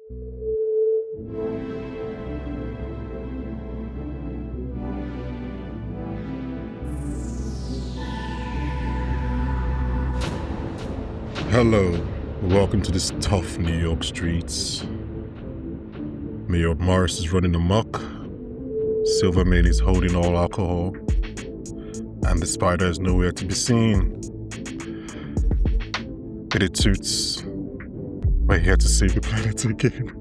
Hello, welcome to this tough New York streets. Mayor Morris is running amok, Silvermane is holding all alcohol, and the spider is nowhere to be seen. It toots. We're here to save the planet again.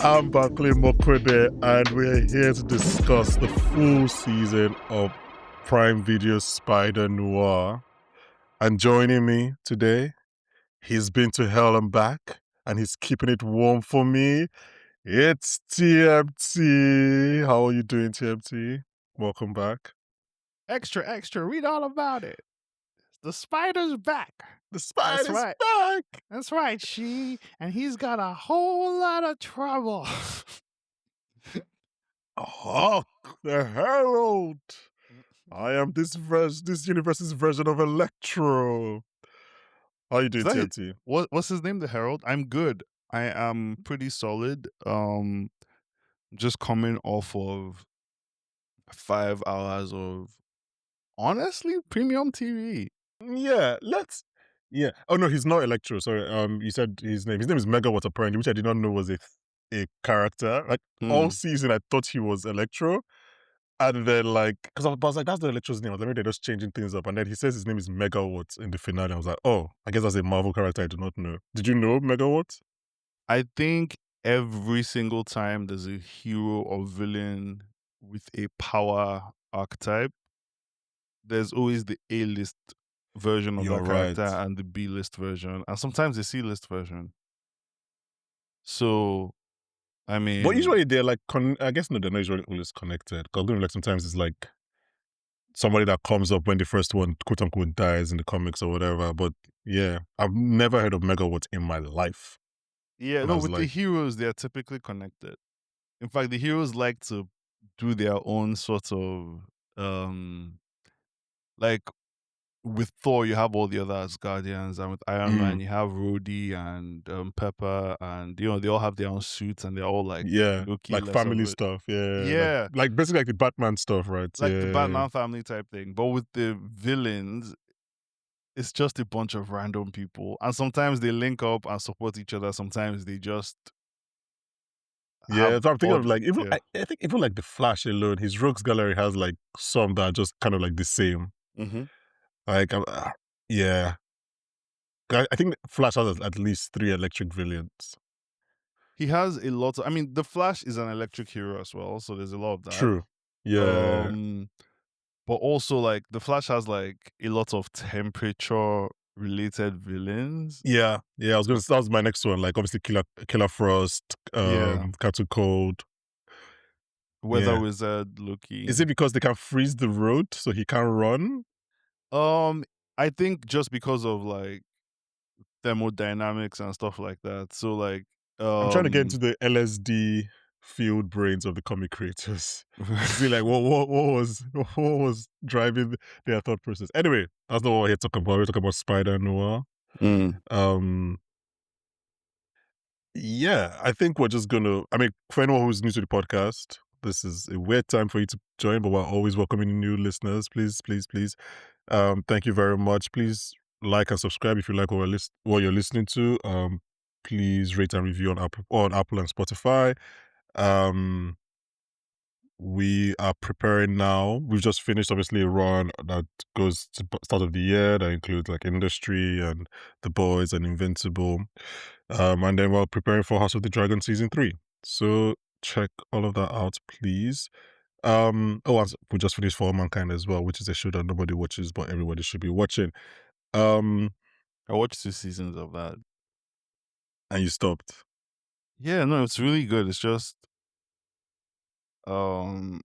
I'm Bankole TMT, and we're here to discuss the full season of Prime Video's Spider-Noir. And joining me today, he's been to hell and back, and he's keeping it warm for me. It's TMT. How are you doing, TMT? Welcome back. Extra, read all about it. The spider's back. The spider's right. back. That's right, and he's got a whole lot of trouble. Hawk, the Herald. I am this universe's version of Electro. How are you doing, TMT? What's his name? The Herald? I'm good. I am pretty solid. Just coming off of 5 hours of honestly premium TV. Yeah, yeah. Oh no, he's not Electro. Sorry. You said his name. His name is Megawatt apparently, which I did not know was a character. Like all season, I thought he was Electro, and then because I was like, that's the Electro's name. I was like, maybe they're just changing things up. And then he says his name is Megawatt in the finale. I was like, oh, I guess that's a Marvel character I do not know. Did you know Megawatt? I think every single time there's a hero or villain with a power archetype, there's always the A-list version of You're that character right. and the B-list version, and sometimes the C-list version. So, I mean, But usually they're like, I guess no, they're not usually always connected. Because like sometimes it's like somebody that comes up when the first one, quote unquote, dies in the comics or whatever. But yeah, I've never heard of Megawatt in my life. yeah, And no, with the heroes, they're typically connected. In fact, the heroes like to do their own sort of, like with Thor, you have all the other Asgardians, and with Iron Man, you have Rhodey and Pepper, and they all have their own suits, and they're all like Loki, like family stuff. Yeah, like basically like the Batman stuff, right? like the Batman family type thing. But with the villains, it's just a bunch of random people, and sometimes they link up and support each other. Sometimes they just so I'm thinking of like even yeah. I think even like the Flash alone, his Rogues Gallery has like some that are just kind of like the same. Like yeah, I think Flash has at least 3 electric villains. He has a lot of, I mean, the Flash is an electric hero as well, so there's a lot of that. True. Yeah. But also like the Flash has like a lot of temperature related villains. Yeah. I was gonna. That was my next one. Like obviously, Killer Frost, Cattle Cold, Weather Wizard, Loki. Is it because they can freeze the road so he can't run? I think just because of like thermodynamics and stuff like that. So like, I'm trying to get into the LSD field brains of the comic creators. See, like what was driving their thought process. Anyway, that's not what we're here talking about. We're talking about Spider-Noir. Yeah, I think we're just gonna. I mean, for anyone who's new to the podcast, this is a weird time for you to join, but we're always welcoming new listeners. Please. Thank you very much. Please like and subscribe if you like what you're listening to. Please rate and review on Apple and Spotify. We are preparing now. We've just finished obviously a run that goes to start of the year that includes like Industry and The Boys and Invincible. And then we're preparing for House of the Dragon season 3. So check all of that out, please. And we just finished For All Mankind as well, which is a show that nobody watches, but everybody should be watching. I watched 2 seasons of that. And you stopped. Yeah, no, it's really good. It's just the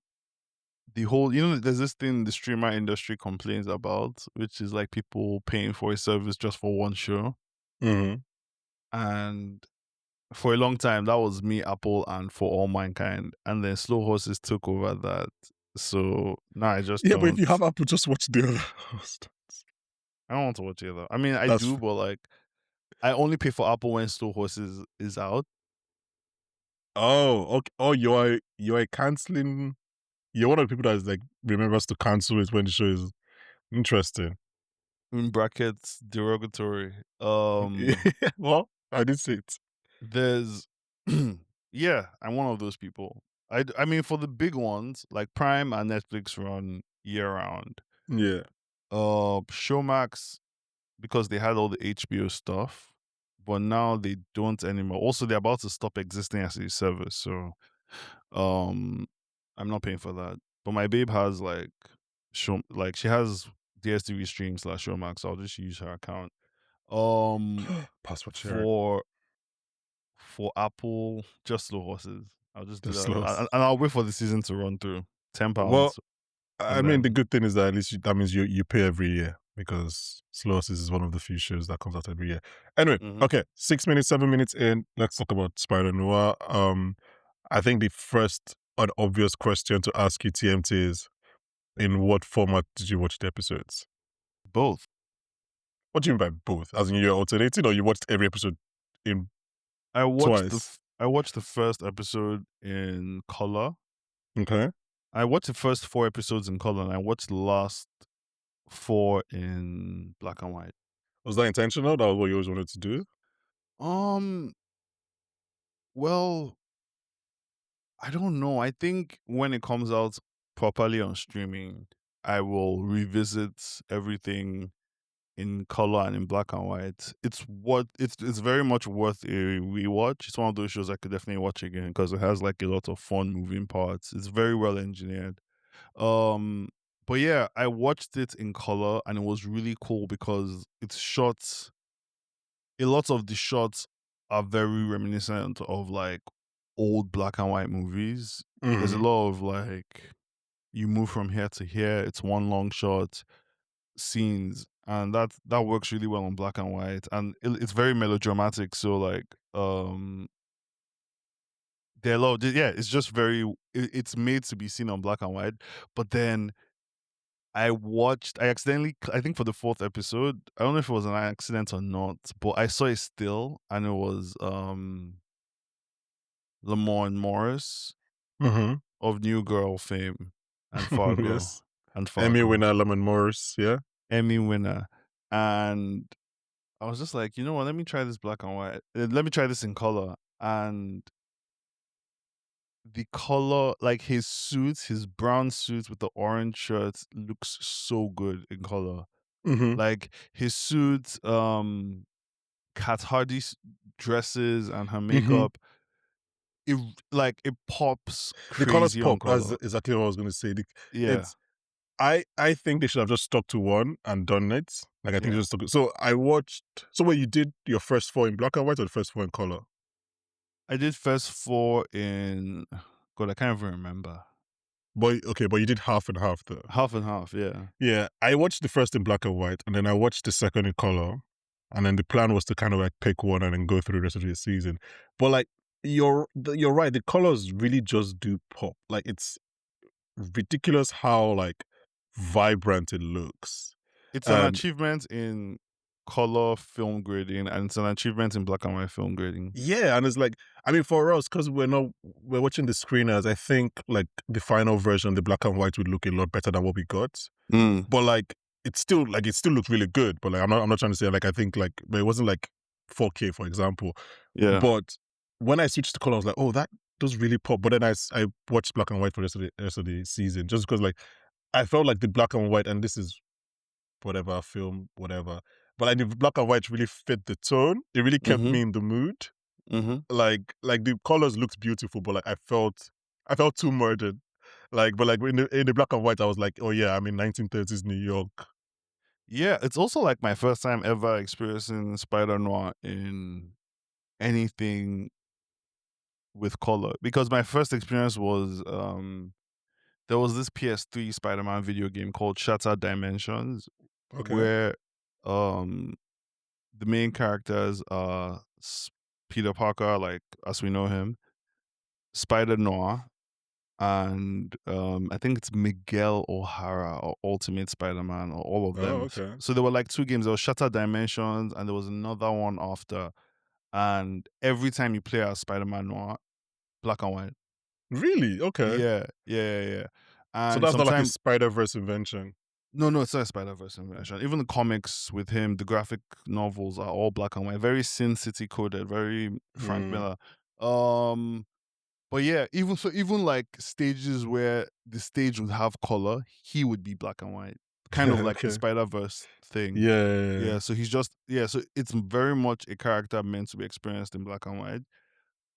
whole, there's this thing the streamer industry complains about, which is like people paying for a service just for one show. And for a long time, that was me, Apple, and For All Mankind. And then Slow Horses took over that. So now I just but if you have Apple, just watch the other host. I don't want to watch the other. I mean, I do, but like I only pay for Apple when Slow Horses is out. Oh, okay. Oh, you're canceling. You're one of the people that is like remembers to cancel it when the show is interesting. In brackets, derogatory. Well, I did see it. There's yeah, I'm one of those people. I mean, for the big ones, like Prime and Netflix run year round. Yeah. Showmax, because they had all the HBO stuff, but now they don't anymore. Also, they're about to stop existing as a service, so um, I'm not paying for that. But my babe has she has DSTV stream slash Showmax. So I'll just use her account. Um, Password sharing. for Apple, just Slow Horses. I'll just do Just that, slows. and I'll wait for the season to run through. Well, £10, I and mean, the then good thing is that at least that means you pay every year because Slows is one of the few shows that comes out every year. Anyway, mhm, okay, 6 minutes, 7 minutes in, let's talk about Spider Noir. I think the first and obvious question to ask you, TMT, is in what format did you watch the episodes? both. What do you mean by both? As in you're alternating, or you watched every episode in twice? I watched the first episode in color. Okay, I watched the first 4 episodes in color, and I watched the last 4 in black and white. was that intentional? That was what you always wanted to do? Um, well, I don't know. I think when it comes out properly on streaming, I will revisit everything in color and in black and white. It's very much worth a rewatch. It's one of those shows I could definitely watch again because it has like a lot of fun moving parts. It's very well engineered. Um, but yeah, I watched it in color and it was really cool because it's shot. A lot of the shots are very reminiscent of like old black and white movies. There's a Mm-hmm. lot of like you move from here to here. It's one long shot scenes, and that works really well on black and white, and it's very melodramatic. So like, there are a lot. Yeah, it's just very. It's made to be seen on black and white. But then I watched. I accidentally. I think for the fourth episode, I don't know if it was an accident or not, but I saw a still, and it was Lamorne Morris Mm-hmm. of New Girl fame and Fargo Yes. and Emmy Fargo, winner Lemon Morris, yeah? Emmy winner, and I was just like, you know what? Let me try this black and white. Let me try this in color. And the color, like his suit, his brown suit with the orange shirt, looks so good in color. Mm-hmm. Like his suit, Kat Hardy's dresses and her Mm-hmm. makeup, it it pops The colors crazy on pop. That's color. exactly what I was going to say. Yeah, It's I think they should have just stuck to one and done it. Like I think they yeah. just stuck. So I watched. So wait, you did your first four in black and white or the first four in color? I did first 4 in God, I can't even remember. But okay, but you did half and half though. Half and half, yeah. Yeah, I watched the first in black and white, and then I watched the second in color, and then the plan was to kind of like pick one and then go through the rest of the season. But like you're right, the colors really just do pop. Like it's ridiculous how like vibrant it looks. It's an And achievement in color film grading, and it's an achievement in black and white film grading. yeah, and it's like I mean for us, because we're watching the screeners, I think like the final version, the black and white would look a lot better than what we got. Mm. But like it still looks really good. But like I'm not trying to say like I think like but it wasn't like 4K for example. Yeah. But when I switched to color, I was like, oh, that does really pop. But then I watched black and white for the rest of the season just because like I felt like the black and white, and this is whatever film, whatever. But like the black and white really fit the tone. It really kept Mhm. me in the mood. Mhm. Like the colors looked beautiful, but like I felt too murdered. Like, but like in the black and white, I was like, oh yeah, I'm in 1930s New York. Yeah, it's also like my first time ever experiencing Spider-Noir in anything with color, because my first experience was there was this PS3 Spider-Man video game called Shattered Dimensions Okay. where um the main characters are Peter Parker, like as we know him, Spider-Noir, and I think it's Miguel O'Hara or Ultimate Spider-Man or all of Oh, them. okay. So there were like two games. There was Shattered Dimensions, and there was another one after. And every time you play as Spider-Man Noir, black and white. Really? Okay. Yeah, yeah, yeah, yeah. So And that's not like a sometimes Spider-Verse invention. no, it's not a Spider-Verse invention. Even the comics with him, the graphic novels are all black and white, very Sin City coded, very Frank Mm. Miller. Um, but yeah, even so, even like stages where the stage would have color, he would be black and white, kind of like the Okay. Spider-Verse thing. Yeah, yeah, Yeah, yeah. so he's just yeah, so it's very much a character meant to be experienced in black and white.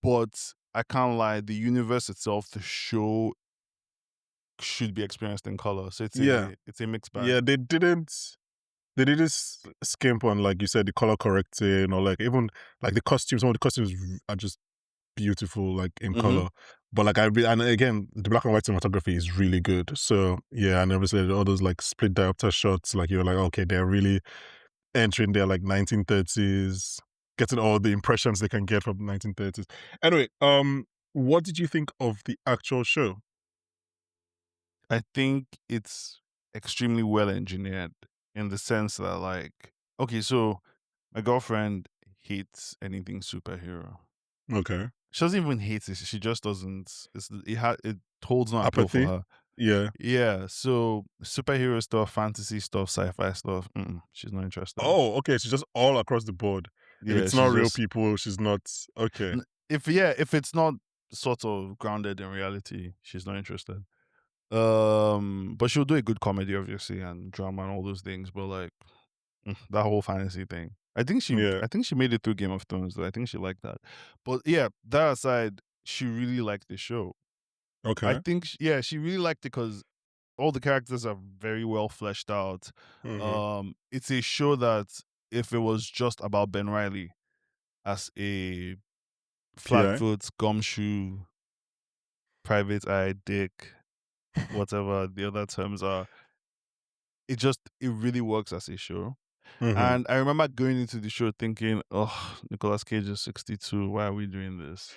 But I can't lie, the universe itself, the show should be experienced in color. So Yeah. it's a mixed bag. Yeah, they didn't skimp on, like you said, the color correcting, or like even like the costumes. Some of the costumes are just beautiful, like in Mhm. color. But like and again, the black and white cinematography is really good. So yeah, and obviously all those like split diopter shots, like you're like, okay, they're really entering their like 1930s, getting all the impressions they can get from the 1930s. Anyway, what did you think of the actual show? I think it's extremely well engineered in the sense that like okay, so my girlfriend hates anything superhero. Okay. She doesn't even hate it. She just doesn't. It holds no appeal for Apathy? her. Yeah. Yeah. So superhero stuff, fantasy stuff, sci-fi stuff. She's not interested. Oh, okay. She's just all across the board. If Yeah, it's not she's real just people, she's not okay. if it's not sort of grounded in reality, she's not interested. But she'll do a good comedy, obviously, and drama and all those things. But like that whole fantasy thing, Yeah. I think she made it through Game of Thrones. Though. I think she liked that. But yeah, that aside, she really liked the show. I Okay. think, yeah, she really liked it because all the characters are very well fleshed out. Mm-hmm. It's a show that if it was just about Ben Riley as a PI. flatfoot, gumshoe, private eye, dick, whatever the other terms are, it really works as a show. Mm-hmm. And I remember going into the show thinking, "Oh, Nicolas Cage is 62. Why are we doing this?"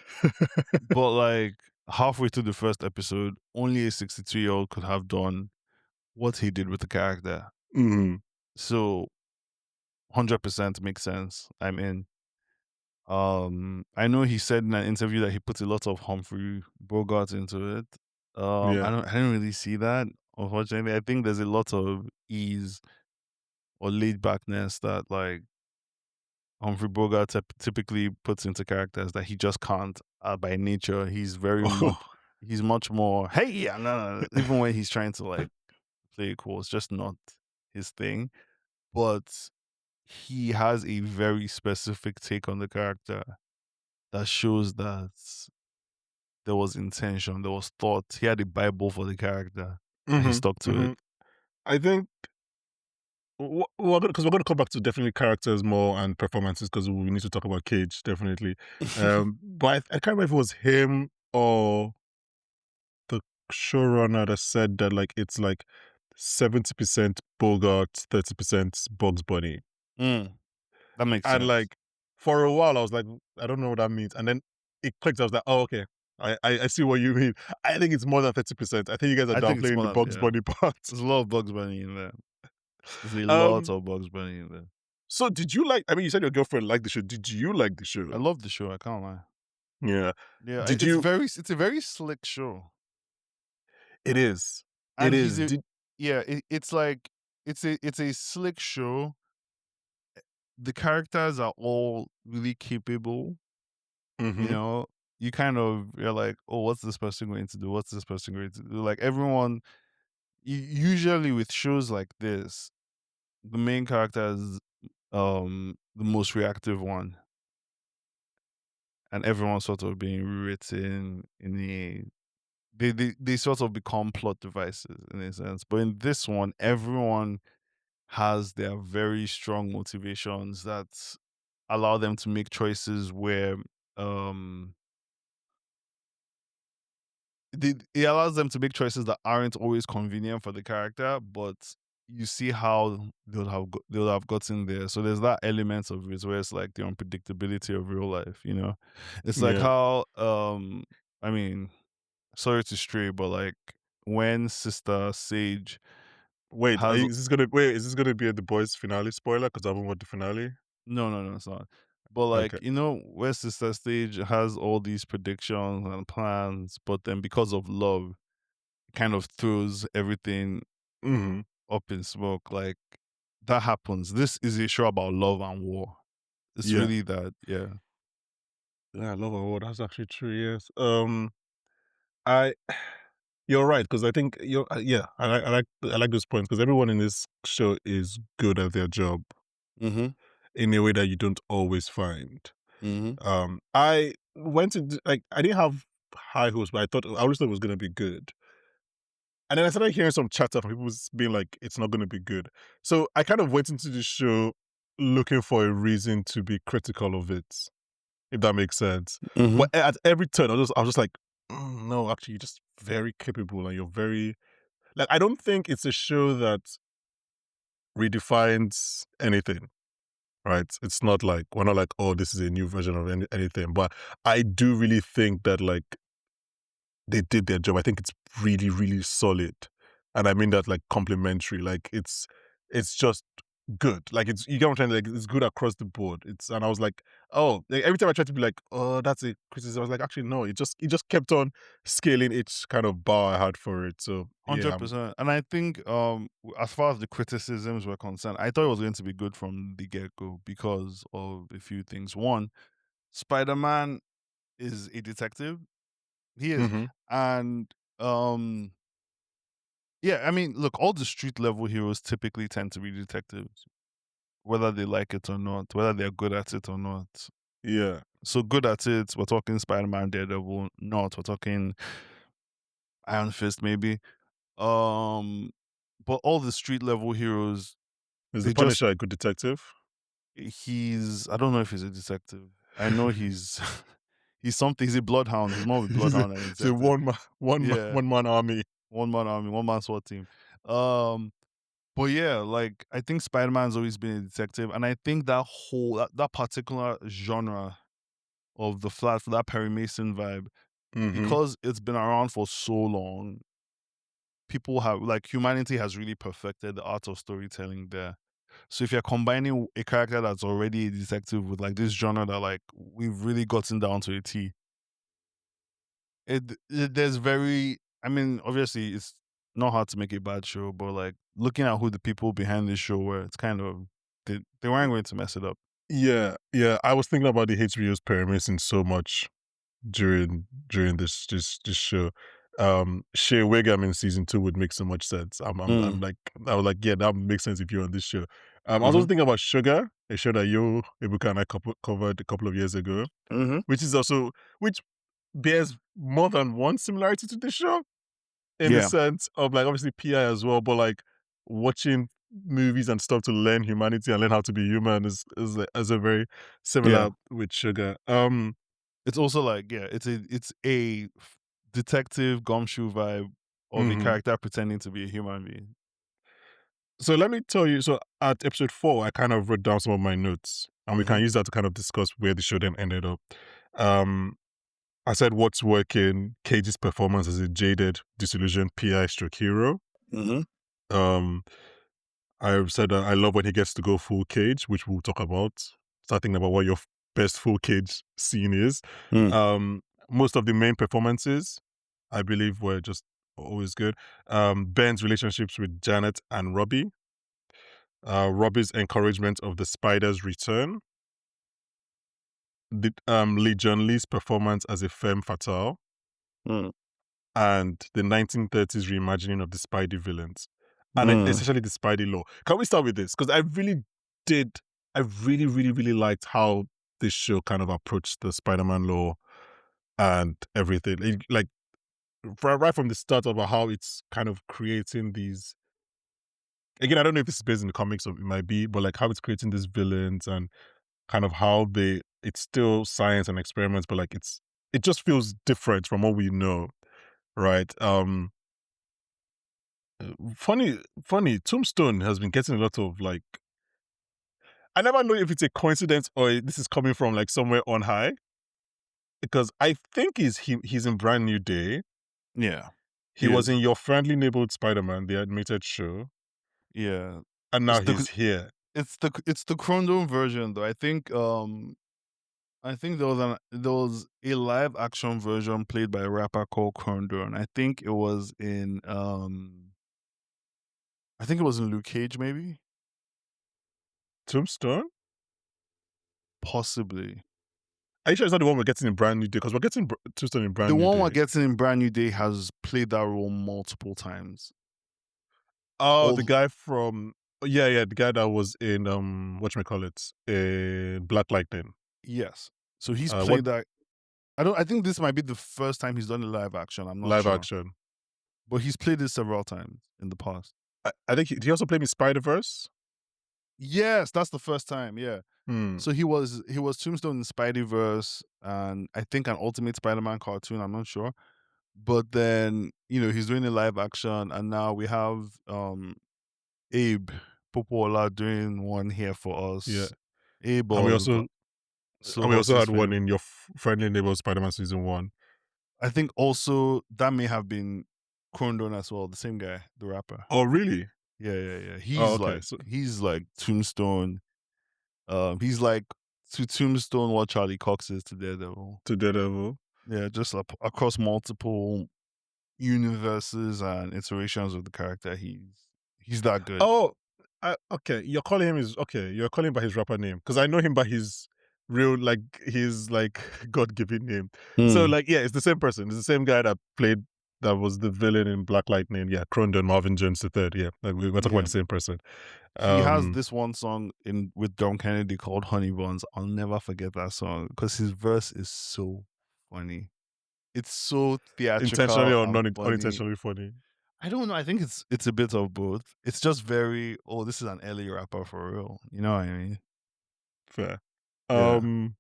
But like halfway through the first episode, only a 62-year-old could have done what he did with the character. mm-hmm. So 100% makes sense. I'm in. I know he said in an interview that he put a lot of Humphrey Bogart into it. Yeah. I didn't really see that. Unfortunately, I think there's a lot of ease or laid backness that like Humphrey Bogart typically puts into characters that he just can't by nature. Oh. He's much more hey yeah no, no. Even when he's trying to like play it cool, it's just not his thing. But he has a very specific take on the character that shows that there was intention, there was thought. He had a Bible for the character and he stuck Mm-hmm. to Mm-hmm. it. I think because we're going to come back to definitely characters more and performances because we need to talk about Cage definitely. But I can't remember if it was him or the showrunner that said that like it's like 70% Bogart, 30% Bugs Bunny. Mm, that makes And sense. like for a while I was like, I don't know what that means. And then it clicked. I was like, oh, okay. I see what you mean. I think it's more than 30%. I think you guys are I think it's downplaying more the than Bugs yeah. Bunny part. There's a lot of Bugs Bunny in there. There's a lot Um, of Bugs Bunny in there. so did you like, I mean, you said your girlfriend liked the show. Did you like the I show? love the show. I can't lie. Yeah. Yeah, Did you it's a very slick show, It is. It and is. Did yeah. It's like it's a slick show. The characters are all really capable. You mm-hmm. know, you kind of you're like, oh, what's this person going to do? What's this person going to do? Like everyone, usually with shows like this, the main character is the most reactive one, and everyone's sort of being written in a they sort of become plot devices in a sense. But in this one, everyone has their very strong motivations that allow them to make choices where um it allows them to make choices that aren't always convenient for the character, but you see how they'll have gotten there. So there's that element of it where it's like the unpredictability of real life. You know, it's like Yeah. how I mean sorry to stray, but like when Sister Sage Wait, has is this gonna be a The Boys finale spoiler? Because I haven't watched the finale. no, it's not. But Okay. like, where Sister Stage has all these predictions and plans, but then because of love, kind of throws everything Hmm. up in smoke. Like that happens. This is a show about love and war. It's Yeah. really that, yeah. Yeah, I love award. That's actually true. Yes. I you're right because I think yeah. I like those points because everyone in this show is good at their job Mhm. in a way that you don't always find. Mhm. I went to like I didn't have high hopes, but I always thought it was gonna be good. And then I started hearing some chatter from people being like, it's not gonna be good. So I kind of went into the show looking for a reason to be critical of it, if that makes sense. Mhm. But at every turn, I was just like, no, actually, you're just very capable and you're very like I don't think it's a show that redefines anything. Right. It's not like we're not like, oh, this is a new version of anything. But I do really think that like they did their job. I think it's really, really solid. And I mean that like complimentary. Like it's just good. Like it's you get what I'm trying to like it's good across the board. It's and I was like, oh, like, every time I tried to be like, oh, that's a criticism, I was like, actually no, it just kept on scaling each kind of bar I had for it. So yeah, 100%. And I think as far as the criticisms were concerned, I thought it was going to be good from the get-go because of a few things. One, Spider-Man is a detective. He is. hmm And yeah, I mean, look, all the street level heroes typically tend to be detectives, whether they like it or not, whether they're good at it or not. yeah. So good at it, we're talking Spider-Man, Daredevil, not, we're talking Iron Fist maybe. Um but all the street level heroes, Is the they just Punisher a good detective? he's I don't know if he's a detective. I know he's he's something, he's a bloodhound. He's more of a He's bloodhound than a he's a detective. Yeah. one man army. One man army, one man SWAT team. Um But yeah, like I think Spider-Man's always been a detective, and I think that particular genre of the flat for that Perry Mason vibe, Hmm. because it's been around for so long, people have like humanity has really perfected the art of storytelling there. So if you're combining a character that's already a detective with like this genre that like we've really gotten down to a T, there's very I mean, obviously it's not hard to make a bad show, but like looking at who the people behind this show were, it's kind of they weren't going to mess it up. Yeah, yeah. I was thinking about the HBO's Perry Mason so much during this show. Shea Wiggum in season two would make so much sense. I'm Mm. like I was like, yeah, that would make sense if you're on this show. I was also Mhm. thinking about Sugar, a show that you Ibuka and I covered a couple of years ago, Mhm. which is also which bears more than one similarity to this show in the Yeah. sense of like obviously PI as well, but like watching movies and stuff to learn humanity and learn how to be human is a very Yeah. similar with Sugar. It's also like, yeah, it's a detective gumshoe vibe of a Mhm. character pretending to be a human being. So let me tell you. So at episode 4, I kind of wrote down some of my notes, and we Mhm. can use that to kind of discuss where the show then ended up. Um, I said what's working. Cage's performance as a jaded, disillusioned PI stroke hero. Mhm. Um, I said I love when he gets to go full Cage, which we'll talk about. Start thinking about what your best full Cage scene is. Mm. Most of the main performances, I believe, were just always good. Ben's relationships with Janet and Robbie. Robbie's encouragement of the Spider's return, Lee John Lee's performance as a femme fatale, Mm. and the 1930s reimagining of the Spidey villains, and Mm. essentially the Spidey law. Can we start with this? Because did, I really, really, really liked how this show kind of approached the Spider-Man law and everything. Like right from the start about how it's kind of creating these. Again, I don't know if this is based in the comics or it might be, but like how it's creating these villains and kind of how it's still science and experiments, but like it just feels different from what we know, right? Funny, Tombstone has been getting a lot of like I never know if it's a coincidence or this is coming from like somewhere on high, because I think he's in Brand New Day, Yeah. He He was is. in Your Friendly Neighborhood Spider-Man, the animated show, Yeah. and now It's the he's here. it's the Crondon version though. I think there was a live action version played by a rapper called Crondon. I think it was in Luke Cage maybe? Tombstone? Possibly. Are you sure it's not the one we're getting in Brand New Day? Because we're getting Tombstone in The Brand New one we're Day. getting in Brand New Day has played that role multiple times. Oh, the All guy from yeah, yeah, the guy that was in whatchamacallit, in Black Lightning. Yes. So he's What played that. I think this might be the first time he's done a live action. I'm not live sure. action? But he's played it several times in the past. I think he also played in Spider-Verse. Yes, that's the first time. Yeah. Hmm. So he was Tombstone in Spideyverse and I think an Ultimate Spider-Man cartoon, I'm not sure. But then, he's doing a live action and now we have Abe Popola doing one here for Yeah, us. Abe and we or also so and we what's also his had one fame? in Your Friendly Neighborhood Spider-Man season 1. I think also that may have been Crondon as well, the same guy, the rapper. Oh, really? Yeah, yeah, yeah. Oh, He's okay. like So he's like Tombstone. He's like to Tombstone what Charlie Cox is to Daredevil. to Daredevil. Yeah, just across multiple universes and iterations of the character. He's that good. Oh, okay. You're calling him his okay. You're calling him by his rapper name because I know him by his real like his like God given name. So Hmm. like yeah, it's the same person. It's the same guy that was the villain in Black Lightning. Yeah, Crondon, Marvin Jones the third. Yeah, like we're talking about Yeah. the same person. He has Um, this one song in with John Kennedy called Honey Buns. I'll never forget that song because his verse is so funny. It's so intentionally theatrical or and non funny. unintentionally funny. I don't know. I think it's a bit of both. It's just very, oh, this is an early rapper for real. You know what I mean? Fair. Yeah. Um,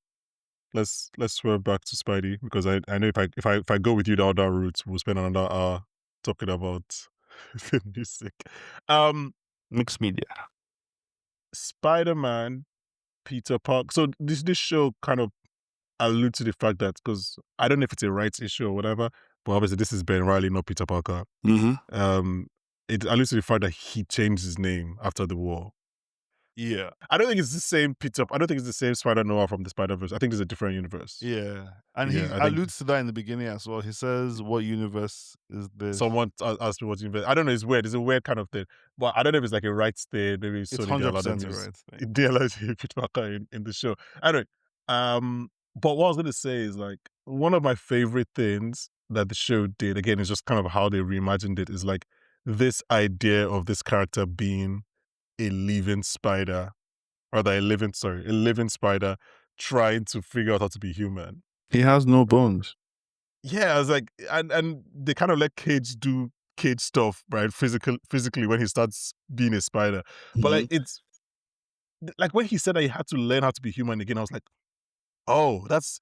let's swerve back to Spidey because I know if I go with you down that route, we'll spend another hour talking about the music. Um, Mixed media. Spider-Man, Peter Park. So this show kind of alludes to the fact that because I don't know if it's a rights issue or whatever, but obviously this is Ben Riley, not Peter Parker. Mm-hmm. Um, it alludes to the fact that he changed his name after the war. Yeah. I don't think it's the same Peter. I don't think it's the same Spider-Noir from the Spider-Verse. I think it's a different universe. Yeah. And Yeah, he I think alludes to that in the beginning as well. He says, what universe is this? someone asked me what universe. I don't know. It's weird. It's a weird kind of thing. But I don't know if it's like a rights thing. Maybe It's Sony did allow them 100% a use right thing. they allowed Peter Parker in the show. Anyway, but what I was gonna say is like one of my favorite things that the show did again is just kind of how they reimagined it is like this idea of this character being a living spider, rather a living spider trying to figure out how to be human. He has no bones. Yeah, I was like, and they kind of let Cage do Cage stuff, right? Physically when he starts being a spider. But like Mm-hmm. it's like when he said that he had to learn how to be human again, I was like, oh, that's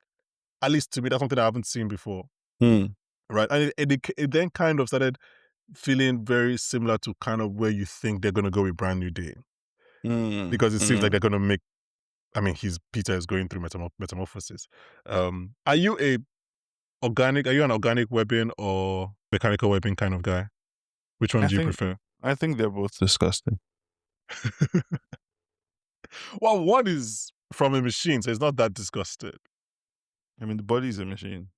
at least to me, that's something I haven't seen before. Mm. Right. And it then kind of started feeling very similar to kind of where you think they're gonna go with Brand New Day. Mm. Because it seems like Mm. they're gonna make I mean, Peter is going through metamorphosis. Are you are you an organic webbing or mechanical webbing kind of guy? Which one I do you think prefer? I think they're both disgusting. Well, one is from a machine, so it's not that disgusting. I mean, the body's a machine.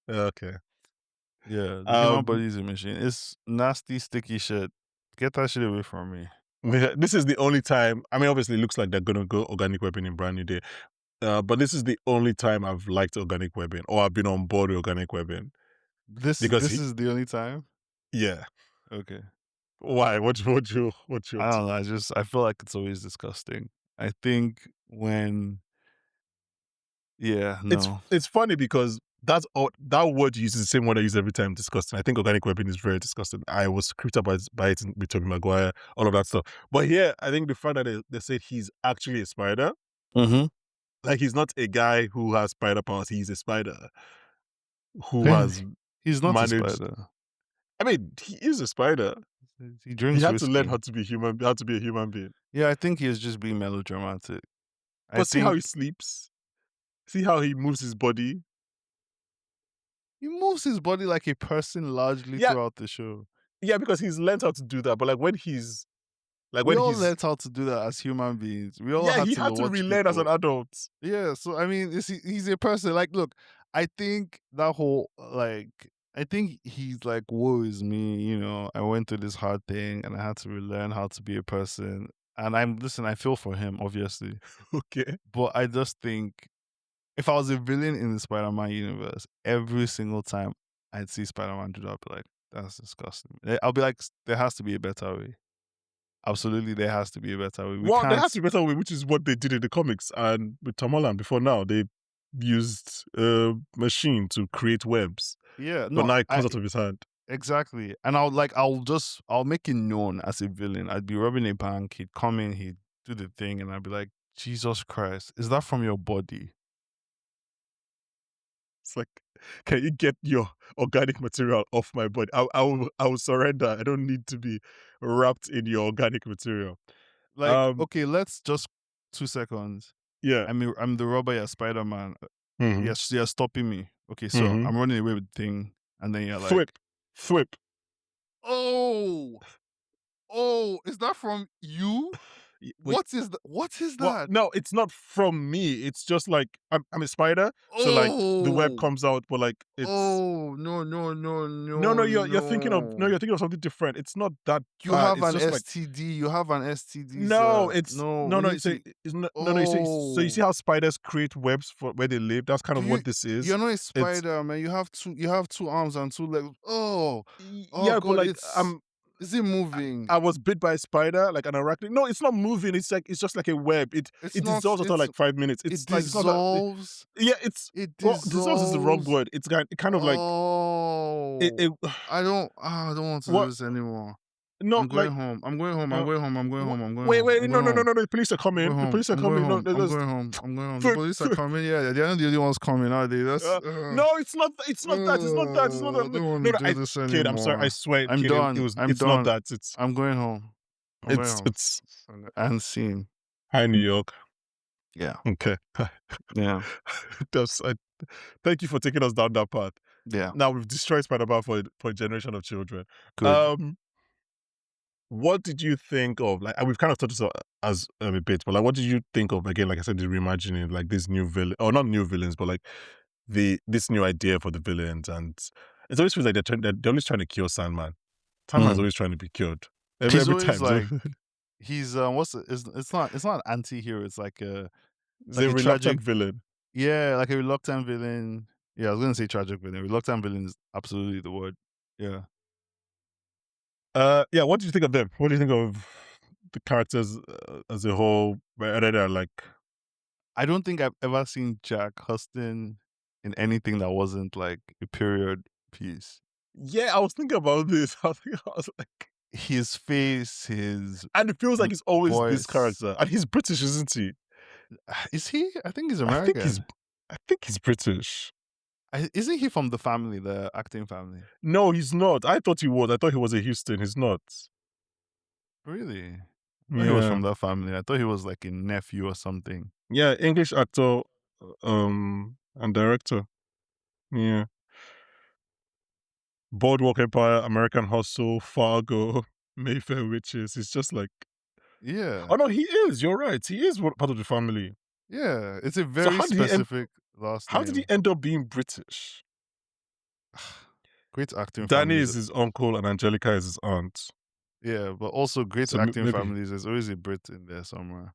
Okay. Yeah, the human Um, body is a machine. It's nasty, sticky shit. Get that shit away from me. this is the only time. I mean, obviously, it looks like they're gonna go organic webbing in Brand New Day. But this is the only time I've liked organic webbing or I've been on board with organic webbing This because this is the only time. yeah. Okay. Why? What's your I don't know. I feel like it's always disgusting. I think when yeah, no. it's funny because that's all that word you use is the same word I use every time disgusting. I think organic webbing is very disgusting. I was creeped out by it with Tobey Maguire, all of that stuff. But here, I think the fact that they said he's actually a spider, Mm-hmm. like he's not a guy who has spider powers, he's a spider who Yeah, has he's not a managed. spider. I mean, he is a spider. He He drinks had to learn whiskey. how to be a human being. Yeah, I think he is just being melodramatic. I But see how think he sleeps. See how he moves his body. He moves his body like a person largely Yeah, throughout the show. yeah, because he's learned how to do that. But like We when all he's learned how to do that as human beings. We all yeah, had he to had to watch relearn as an people. adult. Yeah, so I mean, he's a person. Like, look, I think that whole I think he's like, woe is me. I went through this hard thing, and I had to relearn how to be a person. And listen. I feel for him, obviously, Okay. but I just think if I was a villain in the Spider-Man universe, every single time I'd see Spider-Man do that, I'd be like, that's disgusting. I'll be like, there has to be a better way. Absolutely, there has to be a better way. We Well, there can't. has to be a better way, which is what they did in the comics and with Tom Holland before now. They used a machine to create webs, Yeah, but no, now it I comes out of his hand. exactly. And I'll make it known as a villain. I'd be robbing a bank. He'd come in, he'd do the thing, and I'd be like, Jesus Christ, is that from your body? It's like, can you get your organic material off my body? I will surrender. I don't need to be wrapped in your organic material. Like, Um, okay, let's just 2 seconds. yeah. I'm the robber, you're Spider-Man. Mm-hmm. Yes, you're stopping me. Okay, so Mm-hmm. I'm running away with the thing, and then you're like, Thwip, thwip. oh, oh, is that from you? Wait, What is well, that? no, it's not from me. It's just like I'm a spider, so like the web Oh, comes out, but like it's oh, no, no, no, no, no. no, You're thinking of no, no. you're thinking of something different. It's not that You bad. have It's an just like STD. You have an STD, no, sir. it's No, no, we no. need It's, to. it's no, no, no. You see Oh, how spiders create webs for where they live. That's kind do of you? what this is. You're not a It's spider, man. You have two. You have two arms and two legs. Oh, oh yeah, but God, like it's. Is it moving? I was bit by a spider, like an arachnid. No, it's not moving. It's just like a web. It It's it not. dissolves after like 5 minutes. It It's like it's not that. dissolves. Yeah, it's It well, dissolves is the wrong dissolves. word. It kind of like it. Oh, it I don't want to do what? this anymore. No, I'm going like home. I'm going home. I'm uh, going home. I'm going home. I'm going wait, home. wait, I'm no, going no, no, home. no, no. The police are I'm coming. going The home. police are I'm going coming. No, home. they're I'm just going home. I'm going home. The flip, police are flip. coming. Yeah, they're not the only ones coming, are they? That's. No, it's not. It's not that. It's not that. It's not I that. don't want No, to no. do this Kid, I'm sorry. I anymore. swear, I'm kid. It done. was. I'm It's not done. that. I'm going home. I'm going home. It's. And scene. Hi, New York. Yeah. Okay. Yeah. That's. Thank you for taking us down that path. Yeah. Now we've destroyed Spider-Man for a generation of children. Good. Um, what did you think of like? And we've kind of touched on as a bit, but like, what did you think of again? Like I said, the reimagining, like this new villain, or not new villains, but like this new idea for the villains, and it always feels like they're always trying to kill Sandman. Sandman's Mm. always trying to be killed every He's every always time. like he's what's it? It's not an anti-hero. It's He's like a a tragic. reluctant villain. Yeah, like a reluctant villain. Yeah, I was gonna say tragic villain. Reluctant villain is absolutely the word. Yeah. Yeah. What do you think of them? What do you think of the characters as a whole? Whether they're like, I don't think I've ever seen Jack Huston in anything that wasn't like a period piece. yeah, I was thinking about this. I was like, His face, his and it feels like he's always this voice. character, and he's British, isn't he? Is he? I think he's I think he's, American. I think he's British. Isn't he from the family, the acting family? No, he's not. I thought he was. I thought he was a Houston. He's not. Really? I thought he was Yeah, from that family. I thought he was like a nephew or something. yeah, English actor, and director. Yeah, Boardwalk Empire, American Hustle, Fargo, Mayfair Witches. He's just like, Yeah. oh no, he is. You're right. He is part of the family. Yeah. It's a So very specific last how did he name. end up being British? Great acting Danny families. is his uncle and Angelica is his aunt. Yeah, but also great So acting maybe. families. There's always a Brit in there somewhere.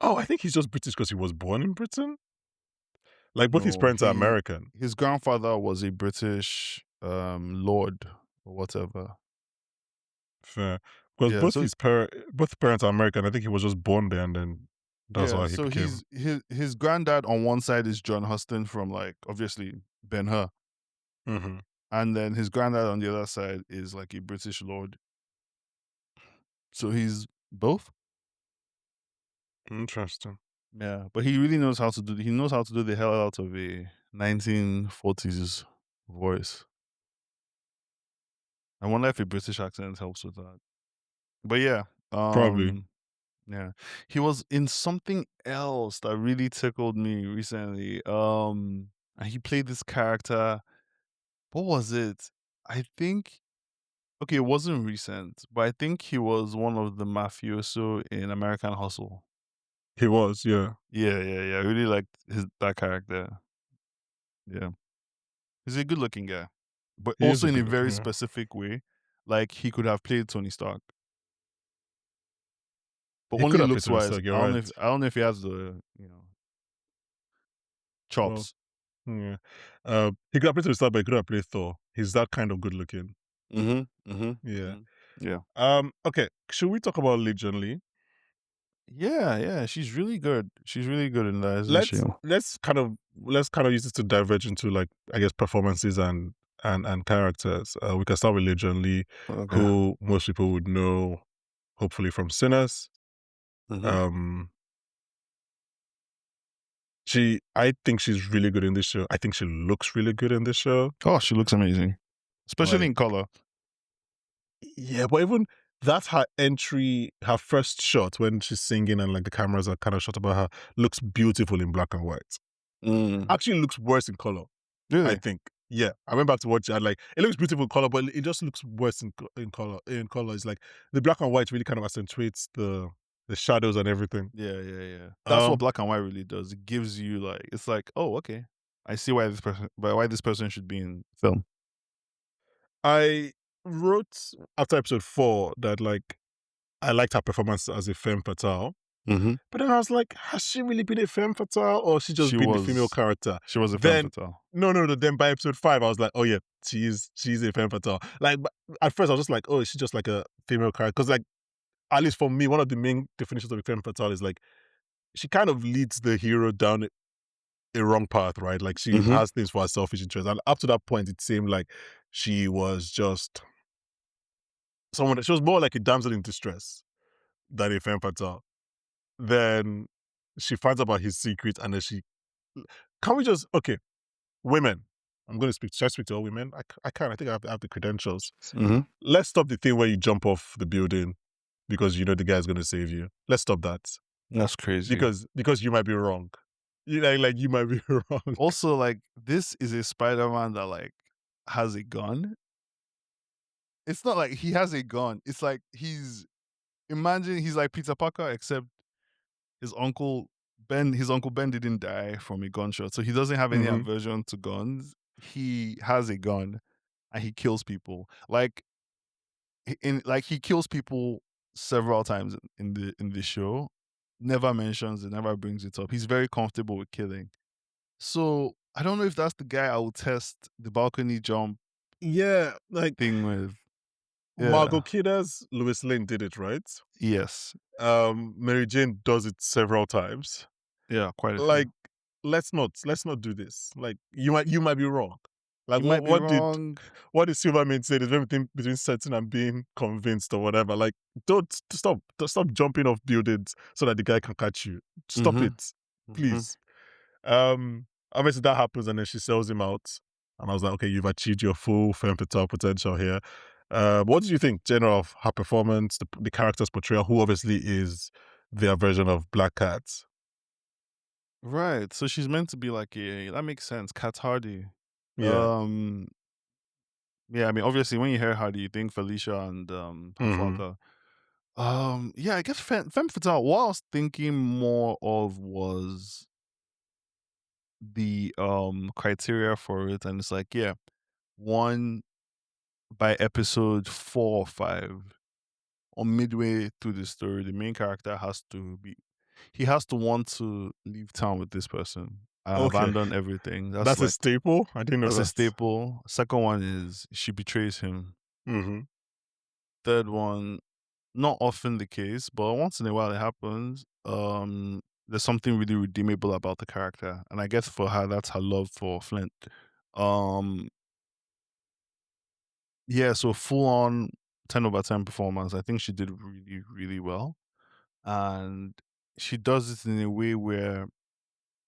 Oh, I think he's just British because he was born in Britain. Like both his No, parents are American. his grandfather was a British lord or whatever. Fair. Because Yeah, both so both parents are American. I think he was just born there and then that's yeah, why he so became. his granddad on one side is John Huston from like obviously Ben-Hur. Hmm. And then his granddad on the other side is like a British lord. So he's both. Interesting. Yeah, but he really knows how to do. He knows how to do the hell out of a 1940s voice. I wonder if a British accent helps with that. But yeah, Probably. yeah, he was in something else that really tickled me recently. and he played this character. What was it? I think okay, it wasn't recent, but I think he was one of the mafioso in American Hustle. He was, yeah. Yeah, yeah, yeah. I really liked that character. Yeah. He's a good looking guy, but He is also a in a good very looking guy. specific way. Like he could have played Tony Stark, but He could only have played looks Tony wise. Stark, you're right. I don't know if he has the Well, chops. yeah. He could have played Tony Stark, but he could have played Thor. He's that kind of good looking. Mhm, mhm, Yeah. mhm. Yeah. Okay. Should we talk about Legion Lee? Yeah, yeah, she's really good. She's really good in that, isn't she? Let's kind of use this to diverge into, like, I guess, performances and characters. We can start with Legion Lee, Okay. who most people would know, hopefully, from Sinners. Mhm. Um, I think she's really good in this show. I think she looks really good in this show. Oh, she looks amazing, especially Like, in color. yeah, but even that's her entry, her first shot when she's singing and like the cameras are kind of shot about her, looks beautiful in black and white. Mm. Actually, looks worse in color. I Really? think. Yeah, I went back to watch it. And, like, it looks beautiful in color, but it just looks worse in color. In color, it's like the black and white really kind of accentuates the shadows and everything. Yeah, yeah, yeah. That's what Um, black and white really does. It gives you like it's like, oh, okay, I see why this person should be in film. I wrote after episode 4 that, like, I liked her performance as a femme fatale, Mhm. but then I was like, has she really been a femme fatale, or she just She been the female was character? she was a femme Then fatale. no, no, no. Then by episode 5, I was like, oh yeah, she's a femme fatale. Like, but at first, I was just like, oh, is she just like a female character? Because, like, at least for me, one of the main definitions of a femme fatale is like she kind of leads the hero down a wrong path, right? Like, she Mhm. has things for her selfish interest, and up to that point, it seemed like she was just someone. She was more like a damsel in distress than a femme fatale. Then she finds out about his secret, and then she can we just okay, women. I'm going to speak. Should I speak to all women? I can. I think I have the credentials. Mhm. Let's stop the thing where you jump off the building because you know the guy's going to save you. Let's stop that That's crazy. because you might be wrong. You like you might be wrong. Also, like this is a Spider-Man that like has a gun. It's not like he has a gun. It's like imagine he's like Peter Parker, except his uncle Ben didn't die from a gunshot. So he doesn't have any Hmm. aversion to guns. He has a gun and he kills people. Like he kills people several times in the show. Never mentions it, never brings it up. He's very comfortable with killing. So I don't know if that's the guy I will test the balcony jump Yeah, like thing with. Margot Yeah. Kidder's Lois Lane did it, right? Yes. Mary Jane does it several times. Yeah, quite a few. Like, let's not do this. Like, you might be wrong. Like, You might be wrong. what did Silverman say? There's everything between certain and being convinced or whatever. Like, don't stop jumping off buildings so that the guy can catch you. Stop Mhm. it, Mhm. please. Obviously that happens, and then she sells him out. And I was like, okay, you've achieved your full femme fatale potential here. What did you think, general, of her performance, the character's portrayal, who obviously is their version of Black Cat? Right. So she's meant to be like a that makes sense. Kat Hardy. Yeah. Um yeah, I mean obviously when you hear Hardy, you think Felicia and her Hmm. father. Yeah, I guess Femme Fatale. What I was thinking more of was the criteria for it, and it's like, yeah, one by episode 4 or 5, or midway through the story, the main character he has to want to leave town with this person and Okay. abandon everything. That's That's a like staple? I didn't know that's a that. staple. Second one is she betrays him. Mhm. Third one, not often the case, but once in a while it happens. There's something really redeemable about the character, and I guess for her, that's her love for Flint. Um, yeah, so full on 10/10 performance. I think she did really, really well, and she does it in a way where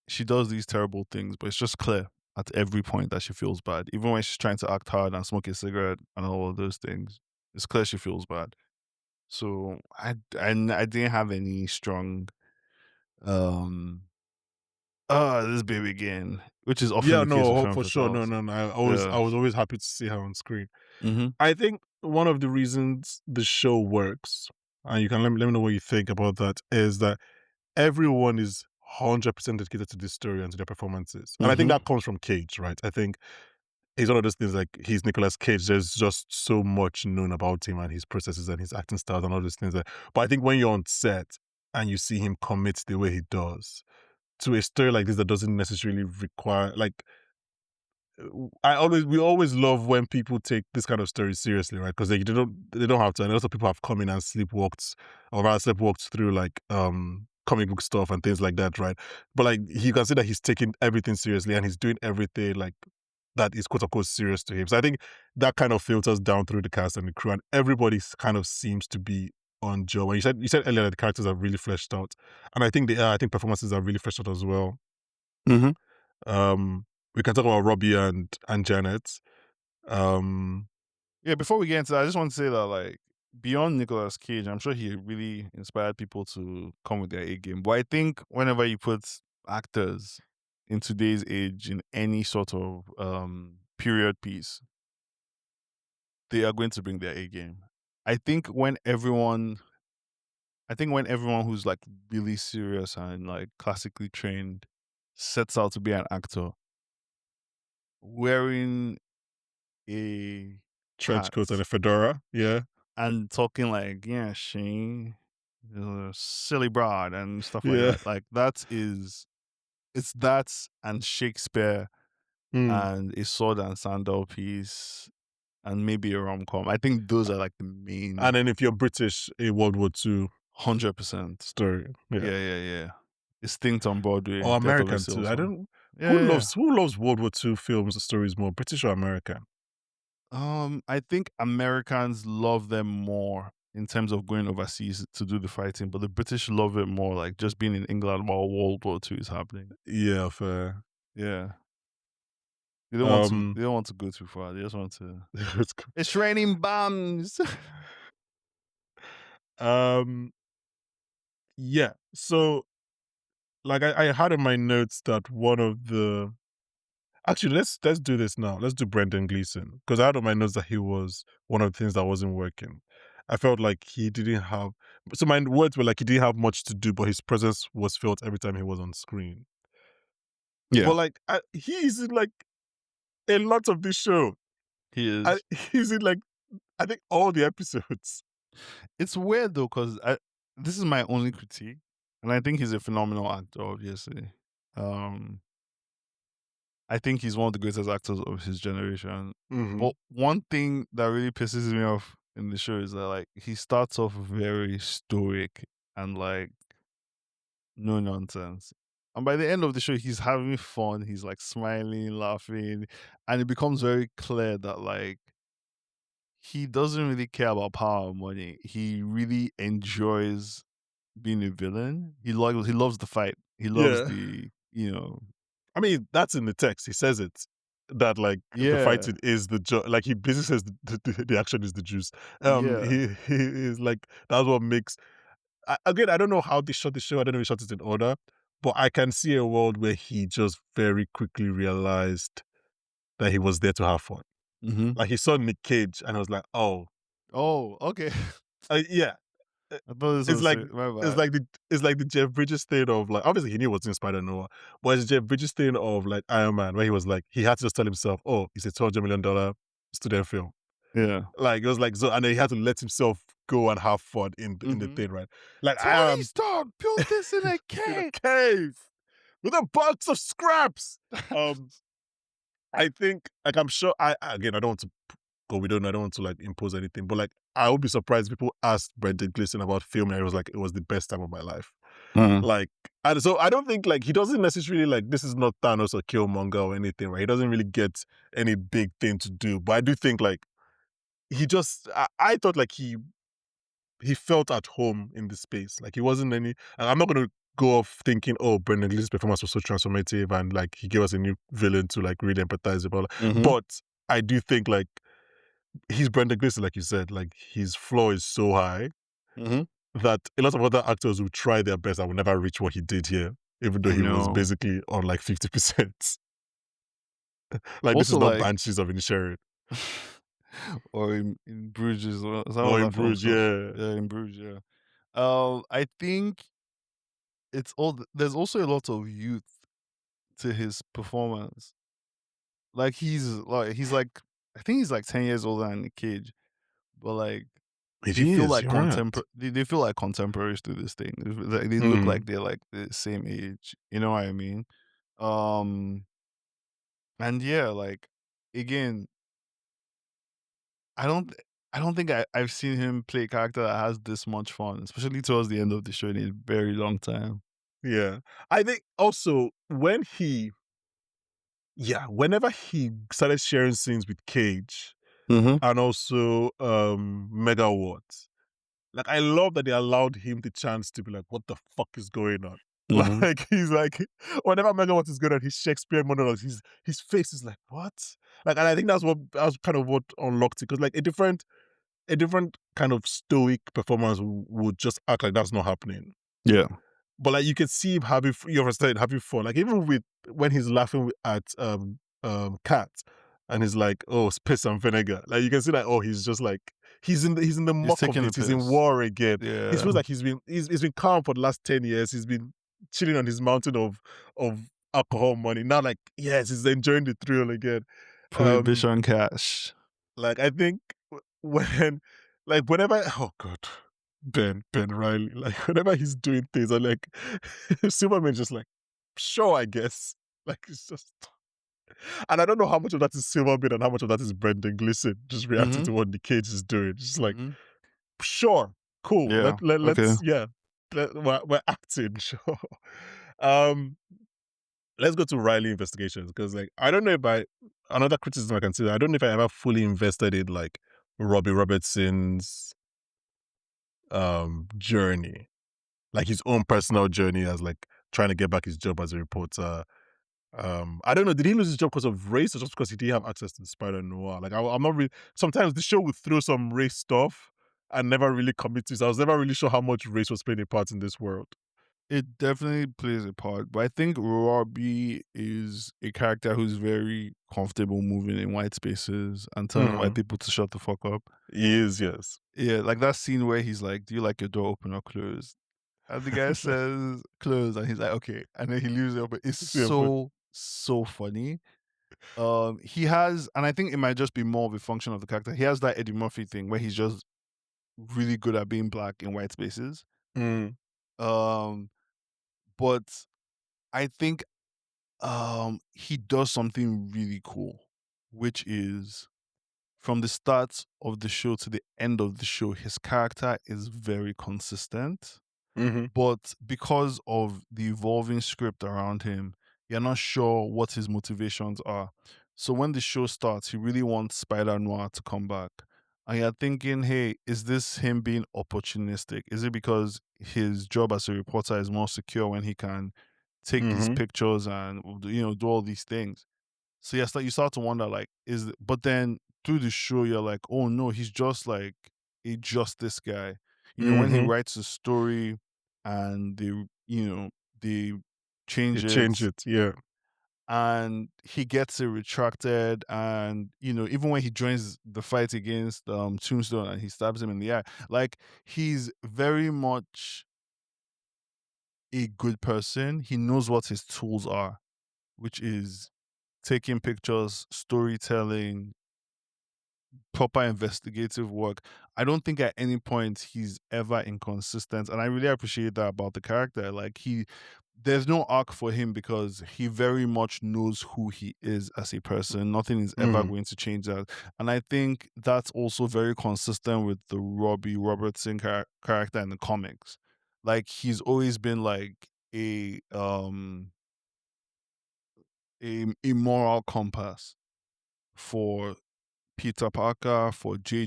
she does these terrible things, but it's just clear at every point that she feels bad, even when she's trying to act hard and smoke a cigarette and all of those things. It's clear she feels bad. So I didn't have any strong um This baby again, which is often Yeah, the case with no, femme for sure. No, fatales. no, no. Yeah. I was always happy to see her on screen. Mhm. I think one of the reasons the show works, and you can let me know what you think about that, is that everyone is 100% dedicated to this story and to their performances. And I think Mhm. that comes from Cage, right? I think he's one of those things like he's Nicolas Cage. There's just so much known about him and his processes and his acting styles and all those things. But I think when you're on set and you see him commit the way he does to a story like this that doesn't necessarily require like we always love when people take this kind of story seriously, right? Because they don't have to. And also people have come in and sleepwalked or rather sleepwalked through like comic book stuff and things like that, right? But like you can see that he's taking everything seriously and he's doing everything like that is quote unquote serious to him. So I think that kind of filters down through the cast and the crew, and everybody kind of seems to be on Joe. And you said earlier that the characters are really fleshed out, and I think they are. I think performances are really fleshed out as well. Mhm. Um, we can talk about Robbie and Janet. Um, Yeah, before we get into that, I just want to say that, like, beyond Nicolas Cage, I'm sure he really inspired people to come with their A game. But I think whenever you put actors in today's age in any sort of period piece, they are going to bring their A game. I think when everyone when everyone who's like really serious and like classically trained sets out to be an actor, wearing a trench hat coat and a fedora. Yeah, and talking like, yeah, she, silly broad and stuff like yeah. that. Like it's that and Shakespeare Mm. and a sword and sandal piece and maybe a rom com. I think those are like the main And then if you're British, a World War II 100%. story. Yeah, Yeah. Instinct on Broadway, or Death of a American too. I Salesman. don't. Yeah. Who loves World War II films or stories more, British or American? I think Americans love them more in terms of going overseas to do the fighting, but the British love it more, like just being in England while World War II is happening. Yeah, fair. Yeah, Um, they don't want to go too far. They just want to. it's It's raining bombs. um, yeah. So, like, I had in my notes that one of the actually let's do this now. Let's do Brendan Gleeson because I had on my notes that he was one of the things that wasn't working. I felt like he didn't have. So my words were like he didn't have much to do, but his presence was felt every time he was on screen. Yeah, But like he's in like a lot of this show. he is. He's in like I think all the episodes. It's weird though, because this is my only critique, and I think he's a phenomenal actor. Obviously, um, I think he's one of the greatest actors of his generation. Hmm. But one thing that really pisses me off in the show is that like he starts off very stoic and like no nonsense. And by the end of the show, he's having fun. He's like smiling, laughing, and it becomes very clear that like he doesn't really care about power or money. He really enjoys being a villain. He loves the fight. He loves Yeah. the I mean, that's in the text. He says it that like the yeah fighting is the like he basically says the action is the juice. yeah. He is like that's what makes. Again, I don't know how they shot the show. I don't know if he shot it in order, but I can see a world where he just very quickly realized that he was there to have fun. Hmm. Like he saw Nic Cage and I was like, oh, Oh, okay. yeah. Uh, I thought this It's was like it. My it's bad. like the it's like the Jeff Bridges thing of like obviously he knew what's in Spider-Noir, but it's Jeff Bridges thing of like Iron Man where he was like he had to just tell himself, oh, it's a $200 million student film. Yeah. Like it was like so, and then he had to let himself go and have fun in the Hmm. thing, right? Like I Tony am Stark built this in a in a cave. cave with a box of scraps. Um, I think like I'm sure again I don't want to go we don't I don't want to like impose anything, but like I would be surprised if people asked Brendan Gleeson about film and it was like it was the best time of my life. Mhm. Like, and so I don't think like he doesn't necessarily like this is not Thanos or Killmonger or anything, right? He doesn't really get any big thing to do, but I do think like he just I thought like he felt at home in the space. Like he wasn't any. And I'm not gonna go off thinking, oh, Brendan Gleeson's performance was so transformative and like he gave us a new villain to like really empathize about. Mhm. But I do think like he's Brendan Gleeson, like you said, like his floor is so high Mhm. that a lot of other actors will try their best and will never reach what he did here. even though I he was know. basically on like 50%. Like this Also, is not like, Banshees of Inisherin or in Bruges. Is that or what in that film was Bruges. called? Yeah, Yeah, in Bruges. Yeah. I think there's also a lot of youth to his performance. Like he's like I think he's like 10 years older than Nic Cage, but like it is. You're right. they feel like contemporaries to this thing. They look Mm, like they're like the same age. You know what I mean? Um and yeah, like again, I don't I don't think I've seen him play a character that has this much fun, especially towards the end of the show in a very long time. yeah, I think also whenever he started sharing scenes with Cage Mhm. and also Megawatt. Like I love that they allowed him the chance to be like, "What the fuck is going on?" Mhm. Like he's like, whenever Megawatt is good at his Shakespeare monologues, his face is like, "What?" Like, and I think that's kind of what unlocked it because like a different kind of stoic performance would just act like that's not happening. Yeah. But like you can see him you understand, having fun. Like even with when he's laughing at Cat and he's like, oh, it's piss and vinegar. Like you can see like, oh, he's just like he's in the He's muck of taking the it. He's in piss. war again. He Yeah. feels like he's been calm for the last 10 years. He's been chilling on his mountain of alcohol money. Now like, yes, he's enjoying the thrill again. Um Prohibition cash. like I think when like whenever oh god, Ben Riley, like whenever he's doing things, I'm like Superman's just like, sure, I guess. Like it's just and I don't know how much of that is Silverman and how much of that is Brendan Gleeson just reacting Mhm. to what the Cage is doing. Just like, Mhm. sure, cool. Yeah. Okay. Let's yeah. We're acting, sure. Um let's go to Riley investigations because like I don't know if I another criticism I can say, I don't know if I ever fully invested in like Robbie Robertson's journey, like his own personal journey as like trying to get back his job as a reporter. I don't know, did he lose his job because of race or just because he didn't have access to the Spider-Noir? Like I'm not really sometimes the show would throw some race stuff and never really commit to it. So I was never really sure how much race was playing a part in this world. It definitely plays a part, but I think Robbie is a character who's very comfortable moving in white spaces and telling white Mhm. people to shut the fuck up. He is, yes. Yeah, like that scene where he's like, "Do you like your door open or closed?" And the guy says closed, and he's like, "Okay," and then he leaves it open. It's Yeah, but so funny. He has, and I think it might just be more of a function of the character. He has that Eddie Murphy thing where he's just really good at being black in white spaces. mm, Um, but I think he does something really cool, which is from the start of the show to the end of the show, his character is very consistent. mhm, But because of the evolving script around him, you're not sure what his motivations are. So when the show starts, he really wants Spider Noir to come back. And you're thinking, hey, is this him being opportunistic? Is it because his job as a reporter is more secure when he can take these mhm. pictures and do all these things? So you start to wonder like, but then through the show, you're like, oh no, he's just like a justice guy. When he Mhm. writes a story and they They change change it it, yeah. and he gets it retracted, and even when he joins the fight against Tombstone and he stabs him in the eye, like he's very much a good person. He knows what his tools are, which is taking pictures, storytelling, proper investigative work. I don't think at any point he's ever inconsistent. And I really appreciate that about the character. Like there's no arc for him because he very much knows who he is as a person. Nothing is ever Mhm, going to change that. And I think that's also very consistent with the Robbie Robertson character in the comics. Like he's always been like a moral compass for Peter Parker, for J.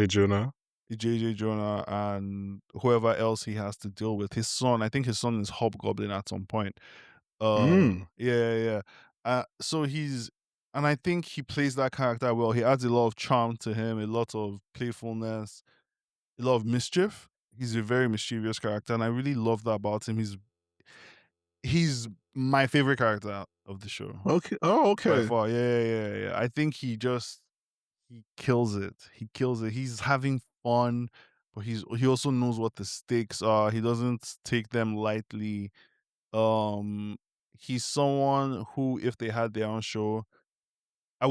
Jonah. JJ Jonah, and whoever else he has to deal with. His son, I think his son is Hobgoblin at some point. Mm, Yeah, yeah, yeah. So and I think he plays that character well. He adds a lot of charm to him, a lot of playfulness, a lot of mischief. He's a very mischievous character, and I really love that about him. he's my favorite character of the show Okay. Oh, by okay. far. Yeah, yeah, yeah, yeah. I think he kills it. He kills it. He's having fun, but he also knows what the stakes are. He doesn't take them lightly. Um, he's someone who, if they had their own show, I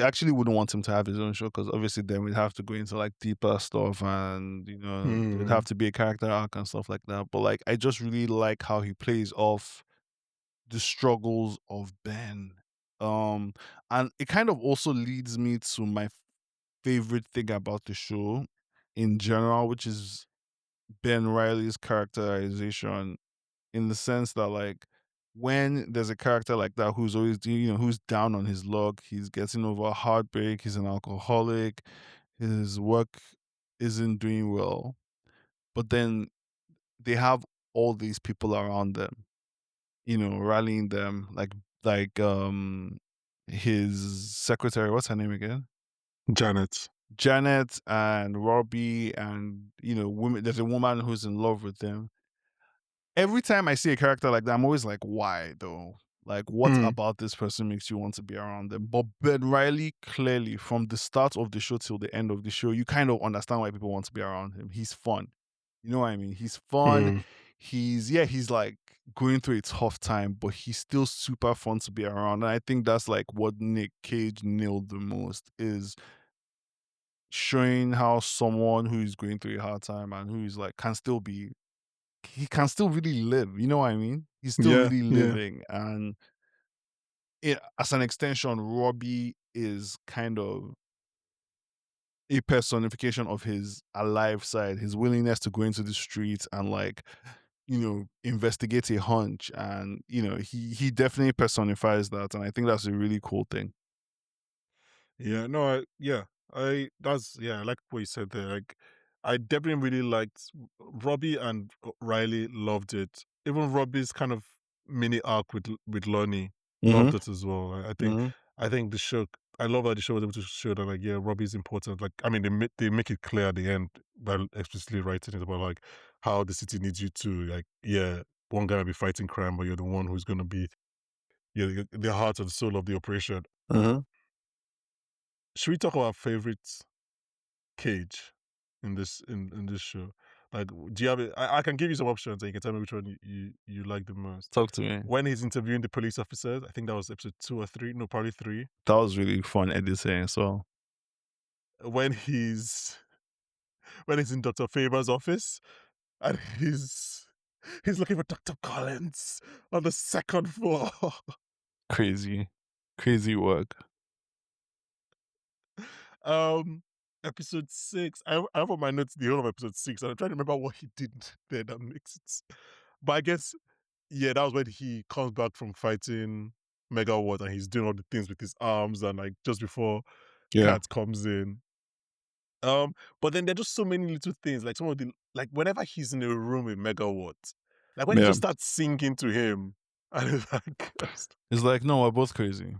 actually wouldn't want him to have his own show because obviously then we'd have to go into like deeper stuff and there'd Hmm. have to be a character arc and stuff like that. But like I just really like how he plays off the struggles of Ben. Um, and it kind of also leads me to my favorite thing about the show in general, which is Ben Riley's characterization in the sense that like when there's a character like that who's always who's down on his luck, he's getting over heartbreak, he's an alcoholic, his work isn't doing well, but then they have all these people around them, rallying them like his secretary, what's her name again? Janet. Janet and Robbie and women, there's a woman who's in love with him. Every time I see a character like that, I'm always like, why though? Like, what Mm. about this person makes you want to be around them? But Ben Riley, clearly, from the start of the show till the end of the show, you kind of understand why people want to be around him. He's fun. You know what I mean? He's fun. Mm. He's like going through a tough time, but he's still super fun to be around. And I think that's like what Nic Cage nailed the most is showing how someone who is going through a hard time and who is like he can still really live, you know what I mean? He's still Yeah. really Yeah. living, and as an extension, Robbie is kind of a personification of his alive side, his willingness to go into the streets and like, investigate a hunch, and he definitely personifies that, and I think that's a really cool thing. Yeah, no, I like what you said there. Like, I definitely really liked Robbie and Riley loved it. Even Robbie's kind of mini arc with Lonnie loved Mhm. it as well. Mhm. I think the show. I love that the show was able to show that like yeah, Robbie's important. Like, I mean, they make it clear at the end by explicitly writing it about like how the city needs you to like yeah, one guy will be fighting crime, but you're the one who's gonna be you're the heart and soul of the operation. Mhm. Should we talk about favorites? Cage in this show? Like, do you have it? I can give you some options, and you can tell me which one you like the most. Talk to me. When he's interviewing the police officers, I think that was episode 2 or 3. No, probably 3. That was really fun editing as well. When he's in Dr. Faber's office and he's looking for Dr. Collins on the second floor. Crazy. Crazy work. Um, episode 6. I have on my notes the whole of episode 6, and I'm trying to remember what he did there that makes it. But I guess yeah, that was when he comes back from fighting Megawatt and he's doing all the things with his arms and like just before Yeah. Cat comes in. But then there are just so many little things, like some of the like whenever he's in a room with Megawatt, like when he Yeah. just starts singing to him, and it's like It's like, no, we're both crazy.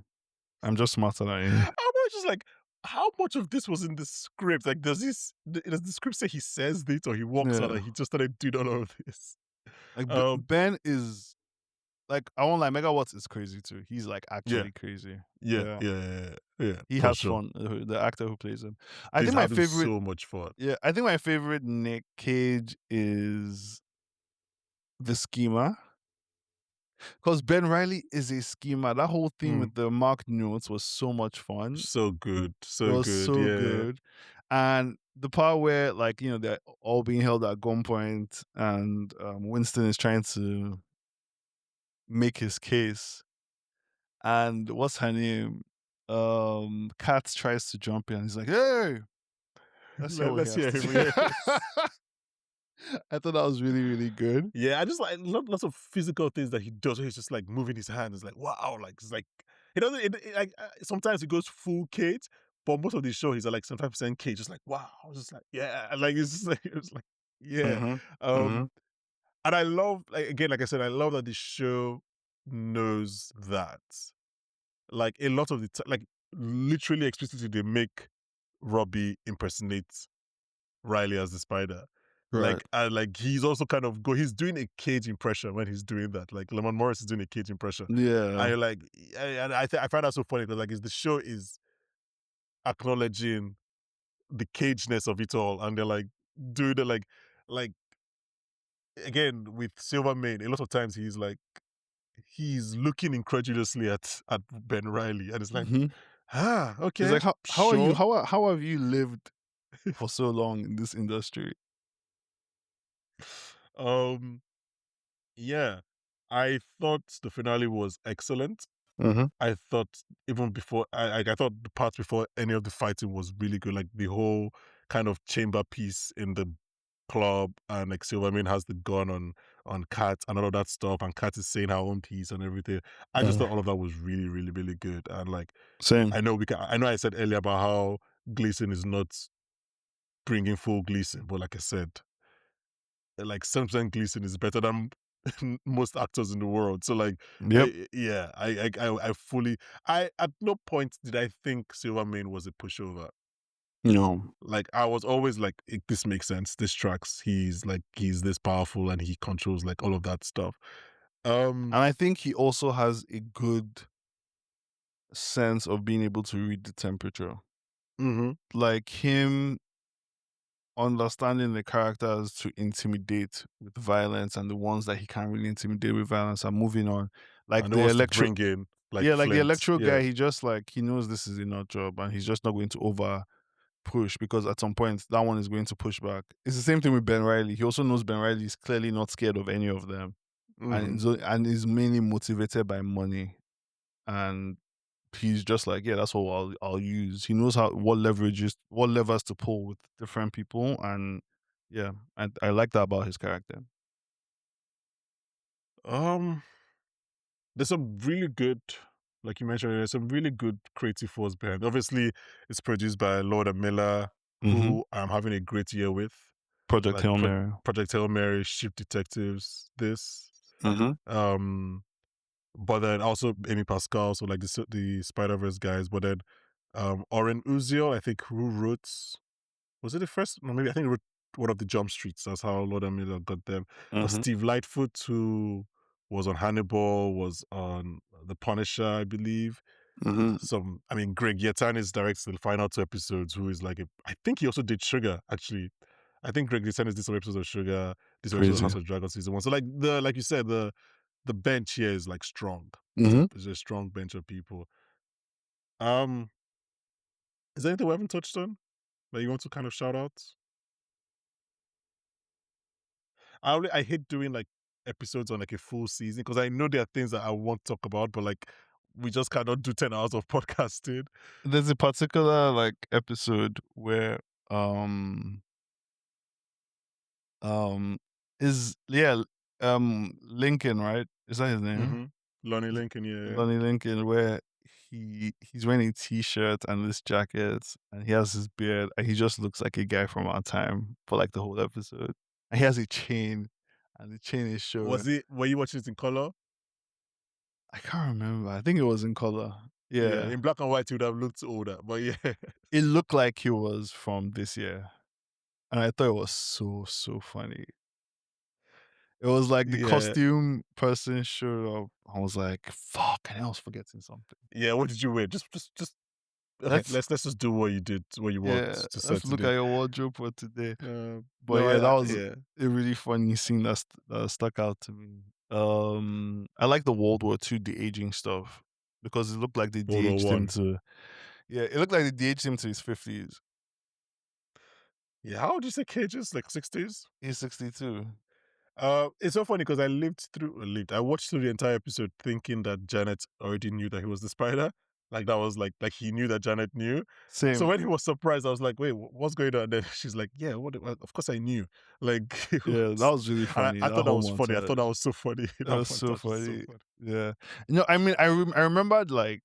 I'm just smarter than you. I'm just like, how much of this was in the script? Like, does the script say he says this or he walks out Yeah. and he just started doing all of this? Like Um, Ben is like, I won't lie, Megawatts is crazy too. He's like yeah, actually crazy. yeah, Yeah. yeah, yeah, yeah, yeah, He for has sure. fun. The actor who plays him. I He's think my having favorite so much fun. yeah, I think my favorite Nick Cage is the schema. Because Ben Riley is a schema. That whole thing Mm. with the marked notes was so much fun. So good, It so was good. so Yeah, good. And the part where like, they're all being held at gunpoint and Winston is trying to make his case. And what's her name? Kat tries to jump in. He's like, "Hey, let's hear what he let's has hear to him. say." Yes. I thought that was really, really good. Yeah, I just like lots of physical things that he does. Where he's just like moving his hands, like wow, like it's like he doesn't like sometimes he goes full Kate, but most of the show he's like 75% Kate, just like wow, just like yeah, like it's just like it's like yeah. Mhm. Um, Mhm. and I love like again, like I said, I love that the show knows that like a lot of the like literally explicitly they make Robbie impersonate Riley as the spider. Right. Like he's also kind of he's doing a Cage impression when he's doing that. Like Lemon Morris is doing a Cage impression. Yeah. I like, I find that so funny because like the show is acknowledging the cageness of it all, and they're like doing the like again with Silvermane. A lot of times he's looking incredulously at Ben Riley, and it's like, Mhm. It's okay, like, how are you sure. how have you lived for so long in this industry? um, yeah, I thought the finale was excellent. Mhm. I thought even before I thought the part before any of the fighting was really good. Like the whole kind of chamber piece in the club, and like Silverman has the gun on Kat and all of that stuff, and Kat is saying her own piece and everything. I just Mhm. thought all of that was really, really, really good. And like Same. I know I said earlier about how Gleason is not bringing full Gleason, but like I said, like 7% Gleason is better than most actors in the world. So like, Yep. yeah, I fully. I at no point did I think Silvermane was a pushover. No. Like I was always like, this makes sense. This tracks. He's this powerful and he controls like all of that stuff. Um, And I think he also has a good sense of being able to read the temperature. mhm. Like him understanding the characters to intimidate with violence and the ones that he can't really intimidate with violence and moving on. Like And he the wants to electro bring in like yeah, like the Flint. electro Yeah. guy, he just like he knows this is a nut job and he's just not going to over push because at some point that one is going to push back. It's the same thing with Ben Riley. He also knows Ben Riley is clearly not scared of any of them and Hmm. is mainly motivated by money. And he's just like, yeah, that's all I'll use. He knows how what levers to pull with different people, and yeah, I like that about his character. Um, there's some really good, like you mentioned, there's some really good creative force behind. Obviously, it's produced by Lord and Miller, Hmm. who I'm having a great year with. Project Like Hail Mary. Project Hail Mary, Ship Detectives, this. Hmm. Um, but then also Amy Pascal, so like the Spider Verse guys. But then Oren Uziel, I think, who wrote, was it the first? No, maybe I think he wrote one of the Jump Streets. That's how Lord and Miller got them. Hmm. Steve Lightfoot, who was on Hannibal, was on The Punisher, I believe. Hmm. I mean, Greg Yetanis directs the final two episodes, who is like, I think he also did Sugar, actually. I think Greg Yetanis did some episodes of Sugar, did some episodes of Crazy. House of Dragon season one. So like you said, the bench here is like strong. Hmm. It's a strong bench of people. Um, is there anything we haven't touched on that you want to kind of shout out? I hate doing like episodes on like a full season because I know there are things that I want to talk about, but like we just cannot do 10 hours of podcasting. There's a particular like episode where um um is yeah Lincoln, right? Is that his name? Mm-hmm. Lonnie Lincoln, yeah. Lonnie Lincoln, where he's wearing a t-shirt and this jacket, and he has his beard, and he just looks like a guy from our time for like the whole episode. And he has a chain, and the chain is showing. Were you watching it in color? I can't remember. I think it was in color. Yeah, Yeah, in black and white, he would have looked older, but yeah. it looked like he was from this year, and I thought it was so funny. It was like the Yeah. costume person showed up. I was like, "Fuck!" And I was forgetting something. Yeah, what did you wear? Just okay, Let's let's just do what you did, what you wore Yeah, to let's look Saturday. at your wardrobe for today. But No, yeah, that was yeah. a really funny scene that stuck out to me. I like the World War II de-aging stuff because it looked like they World War de-aged him One. to yeah, it looked like they de-aged him to his 50s. Yeah, how old did you say Cages? Like 60s? He's 62. It's so funny because I watched through the entire episode thinking that Janet already knew that he was the spider. Like that was like he knew that Janet knew. So Same. when he was surprised, I was like, "Wait, what's going on?" And then she's like, "Yeah, what? Of course I knew." Like, it Yeah, that was, was really and funny. I That thought that whole was funny. I thought that montage. was so funny. That That was so montage was so funny. funny. Yeah. I mean, I remembered like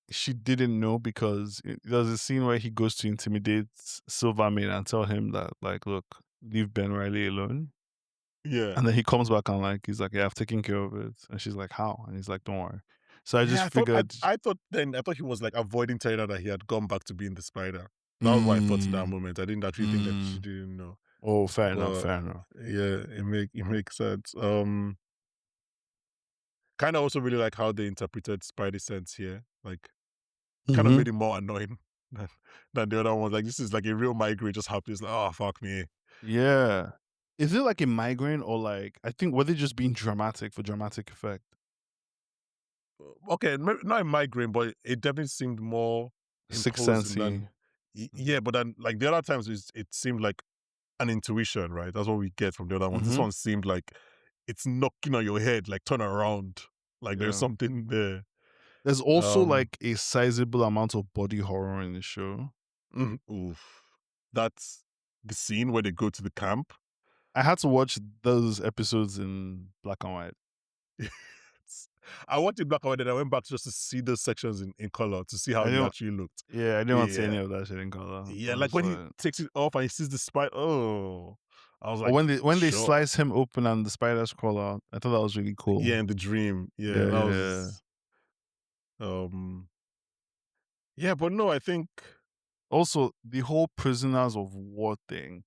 she didn't know because there's a scene where he goes to intimidate Silvermane and tell him that like, look, leave Ben Riley alone. Yeah, And then he comes back and like he's like, yeah, I've taken care of it. And she's like, how? And he's like, don't worry. So I yeah. just figured, I thought he was like avoiding telling her that he had gone back to being the spider. That was what I thought in that mm, moment. I didn't actually think that she mm, didn't know. Oh, fair enough, But fair enough. yeah, it makes sense. Kind of also really like how they interpreted Spidey sense here. Like, kind of Mhm. made it more annoying than, than the other ones. Like, this is like a real migraine just happened. It's like, oh fuck me. Yeah. Is it like a migraine or like I think were they just being dramatic for dramatic effect? Okay, not a migraine, but it definitely seemed more Sixth imposing than. sensey. Yeah, but then like the other times, it seemed like an intuition, right? That's what we get from the other ones. This Mhm. one seemed like it's knocking on your head, like turn around, like there's Yeah. something there. There's also Um, like a sizable amount of body horror in the show. oof. That's the scene where they go to the camp. I had to watch those episodes in black and white. I watched it black and white, and I went back just to see those sections in color to see I how they didn't actually looked. Yeah, I didn't want to see Yeah, any of that shit in color. I yeah, was like just when he like takes it off and he sees the spine. Oh, I was or like, when they sure, slice him open and the spiders crawl out. I thought that was really yeah, cool. in the dream, yeah, Yeah, that yeah. was, um, yeah, but no, I think, Also, the whole prisoners of war thing,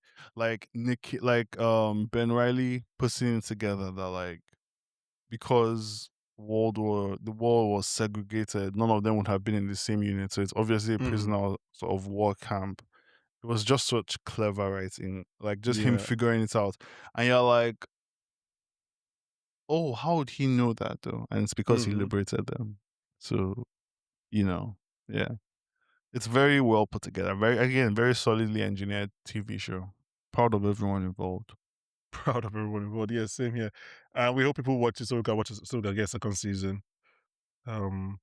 Ben Riley putting it together that like because the war was segregated, none of them would have been in the same unit. So it's obviously a mhm, prisoner sort of war camp. It was just such clever writing, like just him yeah, figuring it out. And you're like, oh, how would he know that though? And it's because he mhm. liberated them. So, you know, yeah. It's very well put together. Very solidly engineered TV show. Proud of everyone involved. Proud of everyone involved. Yeah, same here. And we hope people watch it so we can watch it so we can get second season. Um,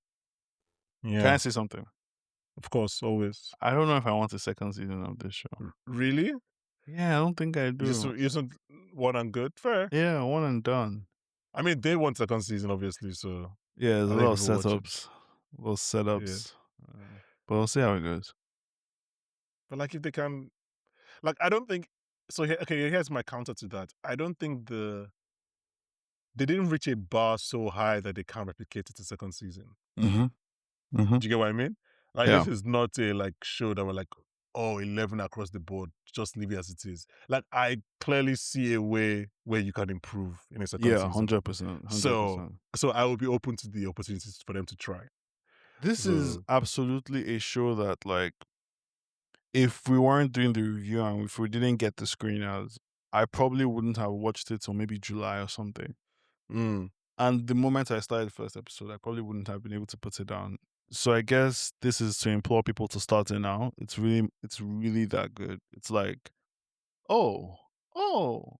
Can I yeah, say something? of course, always. I don't know if I want a second season of this show. Really? Yeah, I don't think I do. You just want one and good? Fair. Yeah, one and done. I mean, they want second season, obviously, so Yeah, there's a I'll let lot of people watch it. setups. A lot of Yeah. setups. But we'll see how it goes. But like if they can like I don't think so here okay, here's my counter to that. I don't think they didn't reach a bar so high that they can't replicate it in second season. Mhm. Mhm. Do you get what I mean? Like Yeah. this is not a like show that we're like, oh, 11 across the board, just leave it as it is. Like I clearly see a way where you can improve in a second Yeah, season. 100%. So 100%. so I will be open to the opportunities for them to try. This is So absolutely a show that, like, if we weren't doing the review and if we didn't get the screeners, I probably wouldn't have watched it till maybe July or something. mm, And the moment I started the first episode, I probably wouldn't have been able to put it down. So I guess this is to implore people to start it now. It's really that good. It's like, oh, oh.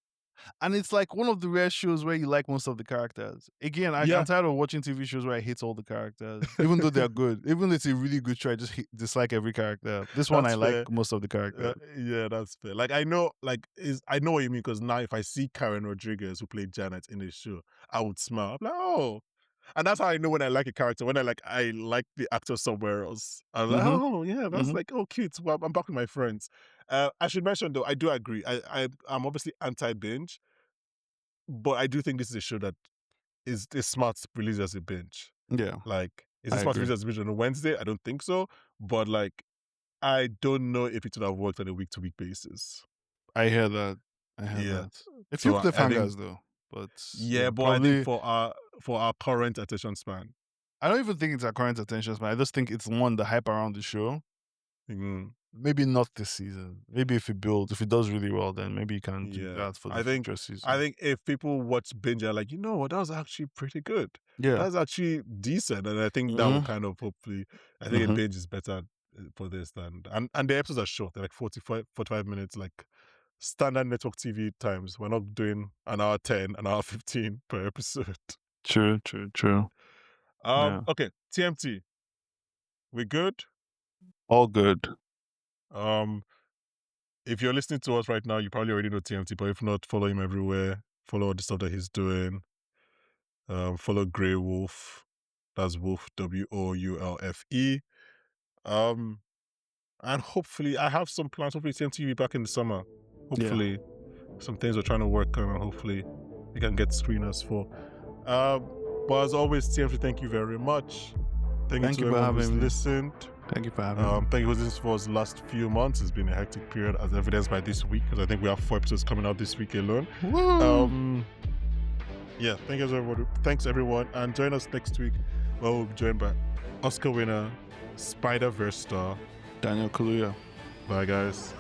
And it's like one of the rare shows where you like most of the characters. Again, I'm yeah. tired of watching TV shows where I hate all the characters, even though they're good. Even though it's a really good show, I just dislike every character. This one, I That's like fair. most of the characters. Yeah, that's fair. Like I know, like is I know what you mean because now if I see Karen Rodriguez who played Janet in the show, I would smile. I'm like, oh, and that's how I know when I like a character. When I like the actor somewhere else, I'm like, Mhm, oh yeah, that's mhm. like oh cute. Well, I'm back with my friends. I should mention though, I do agree. I'm obviously anti binge, but I do think this is a show that is smart to release as a binge. Yeah, Like, is it I smart to agree. release as a binge on a Wednesday? I don't think so. But like I don't know if it would have worked on a week to week basis. I hear that. I hear Yeah. that. A few So I think cliffhangers though, but yeah, yeah, but I think probably. for our current attention span, I don't even think it's our current attention span. I just think it's one the hype around the show. mm, Maybe not this season. Maybe if it does really well, then maybe you can do yeah, that for the future I season. think if people watch binge are like, you know what, that was actually pretty good. Yeah. That's actually decent, and I think that will Mhm. kind of hopefully. I think a Mhm. binge is better for this than and the episodes are short. They're like 45 minutes, like standard network TV times. We're not doing an hour 10, an hour 15 per episode. True, true, true. Yeah. Okay, TMT, we good? All good. Um, if you're listening to us right now, you probably already know TMT, but if not, follow him everywhere. Follow all the stuff that he's doing. Follow Grey Wolf. That's Wolf WOULFE. Um, and hopefully, I have some plans. Hopefully, TMT will be back in the summer. Yeah. Hopefully, some things we're trying to work on, and hopefully, we can get screeners for. But as always, TMT, thank you very much. Thank you Thank you to for everyone who's having me. listened. Thank you for having me. Thank you for this for the last few months. It's been a hectic period, as evidenced by this week, because I think we have 4 episodes coming out this week alone. Woo! Yeah, thanks everyone, and join us next week where we'll be joined by Oscar winner, Spider-Verse star Daniel Kaluuya. Bye guys.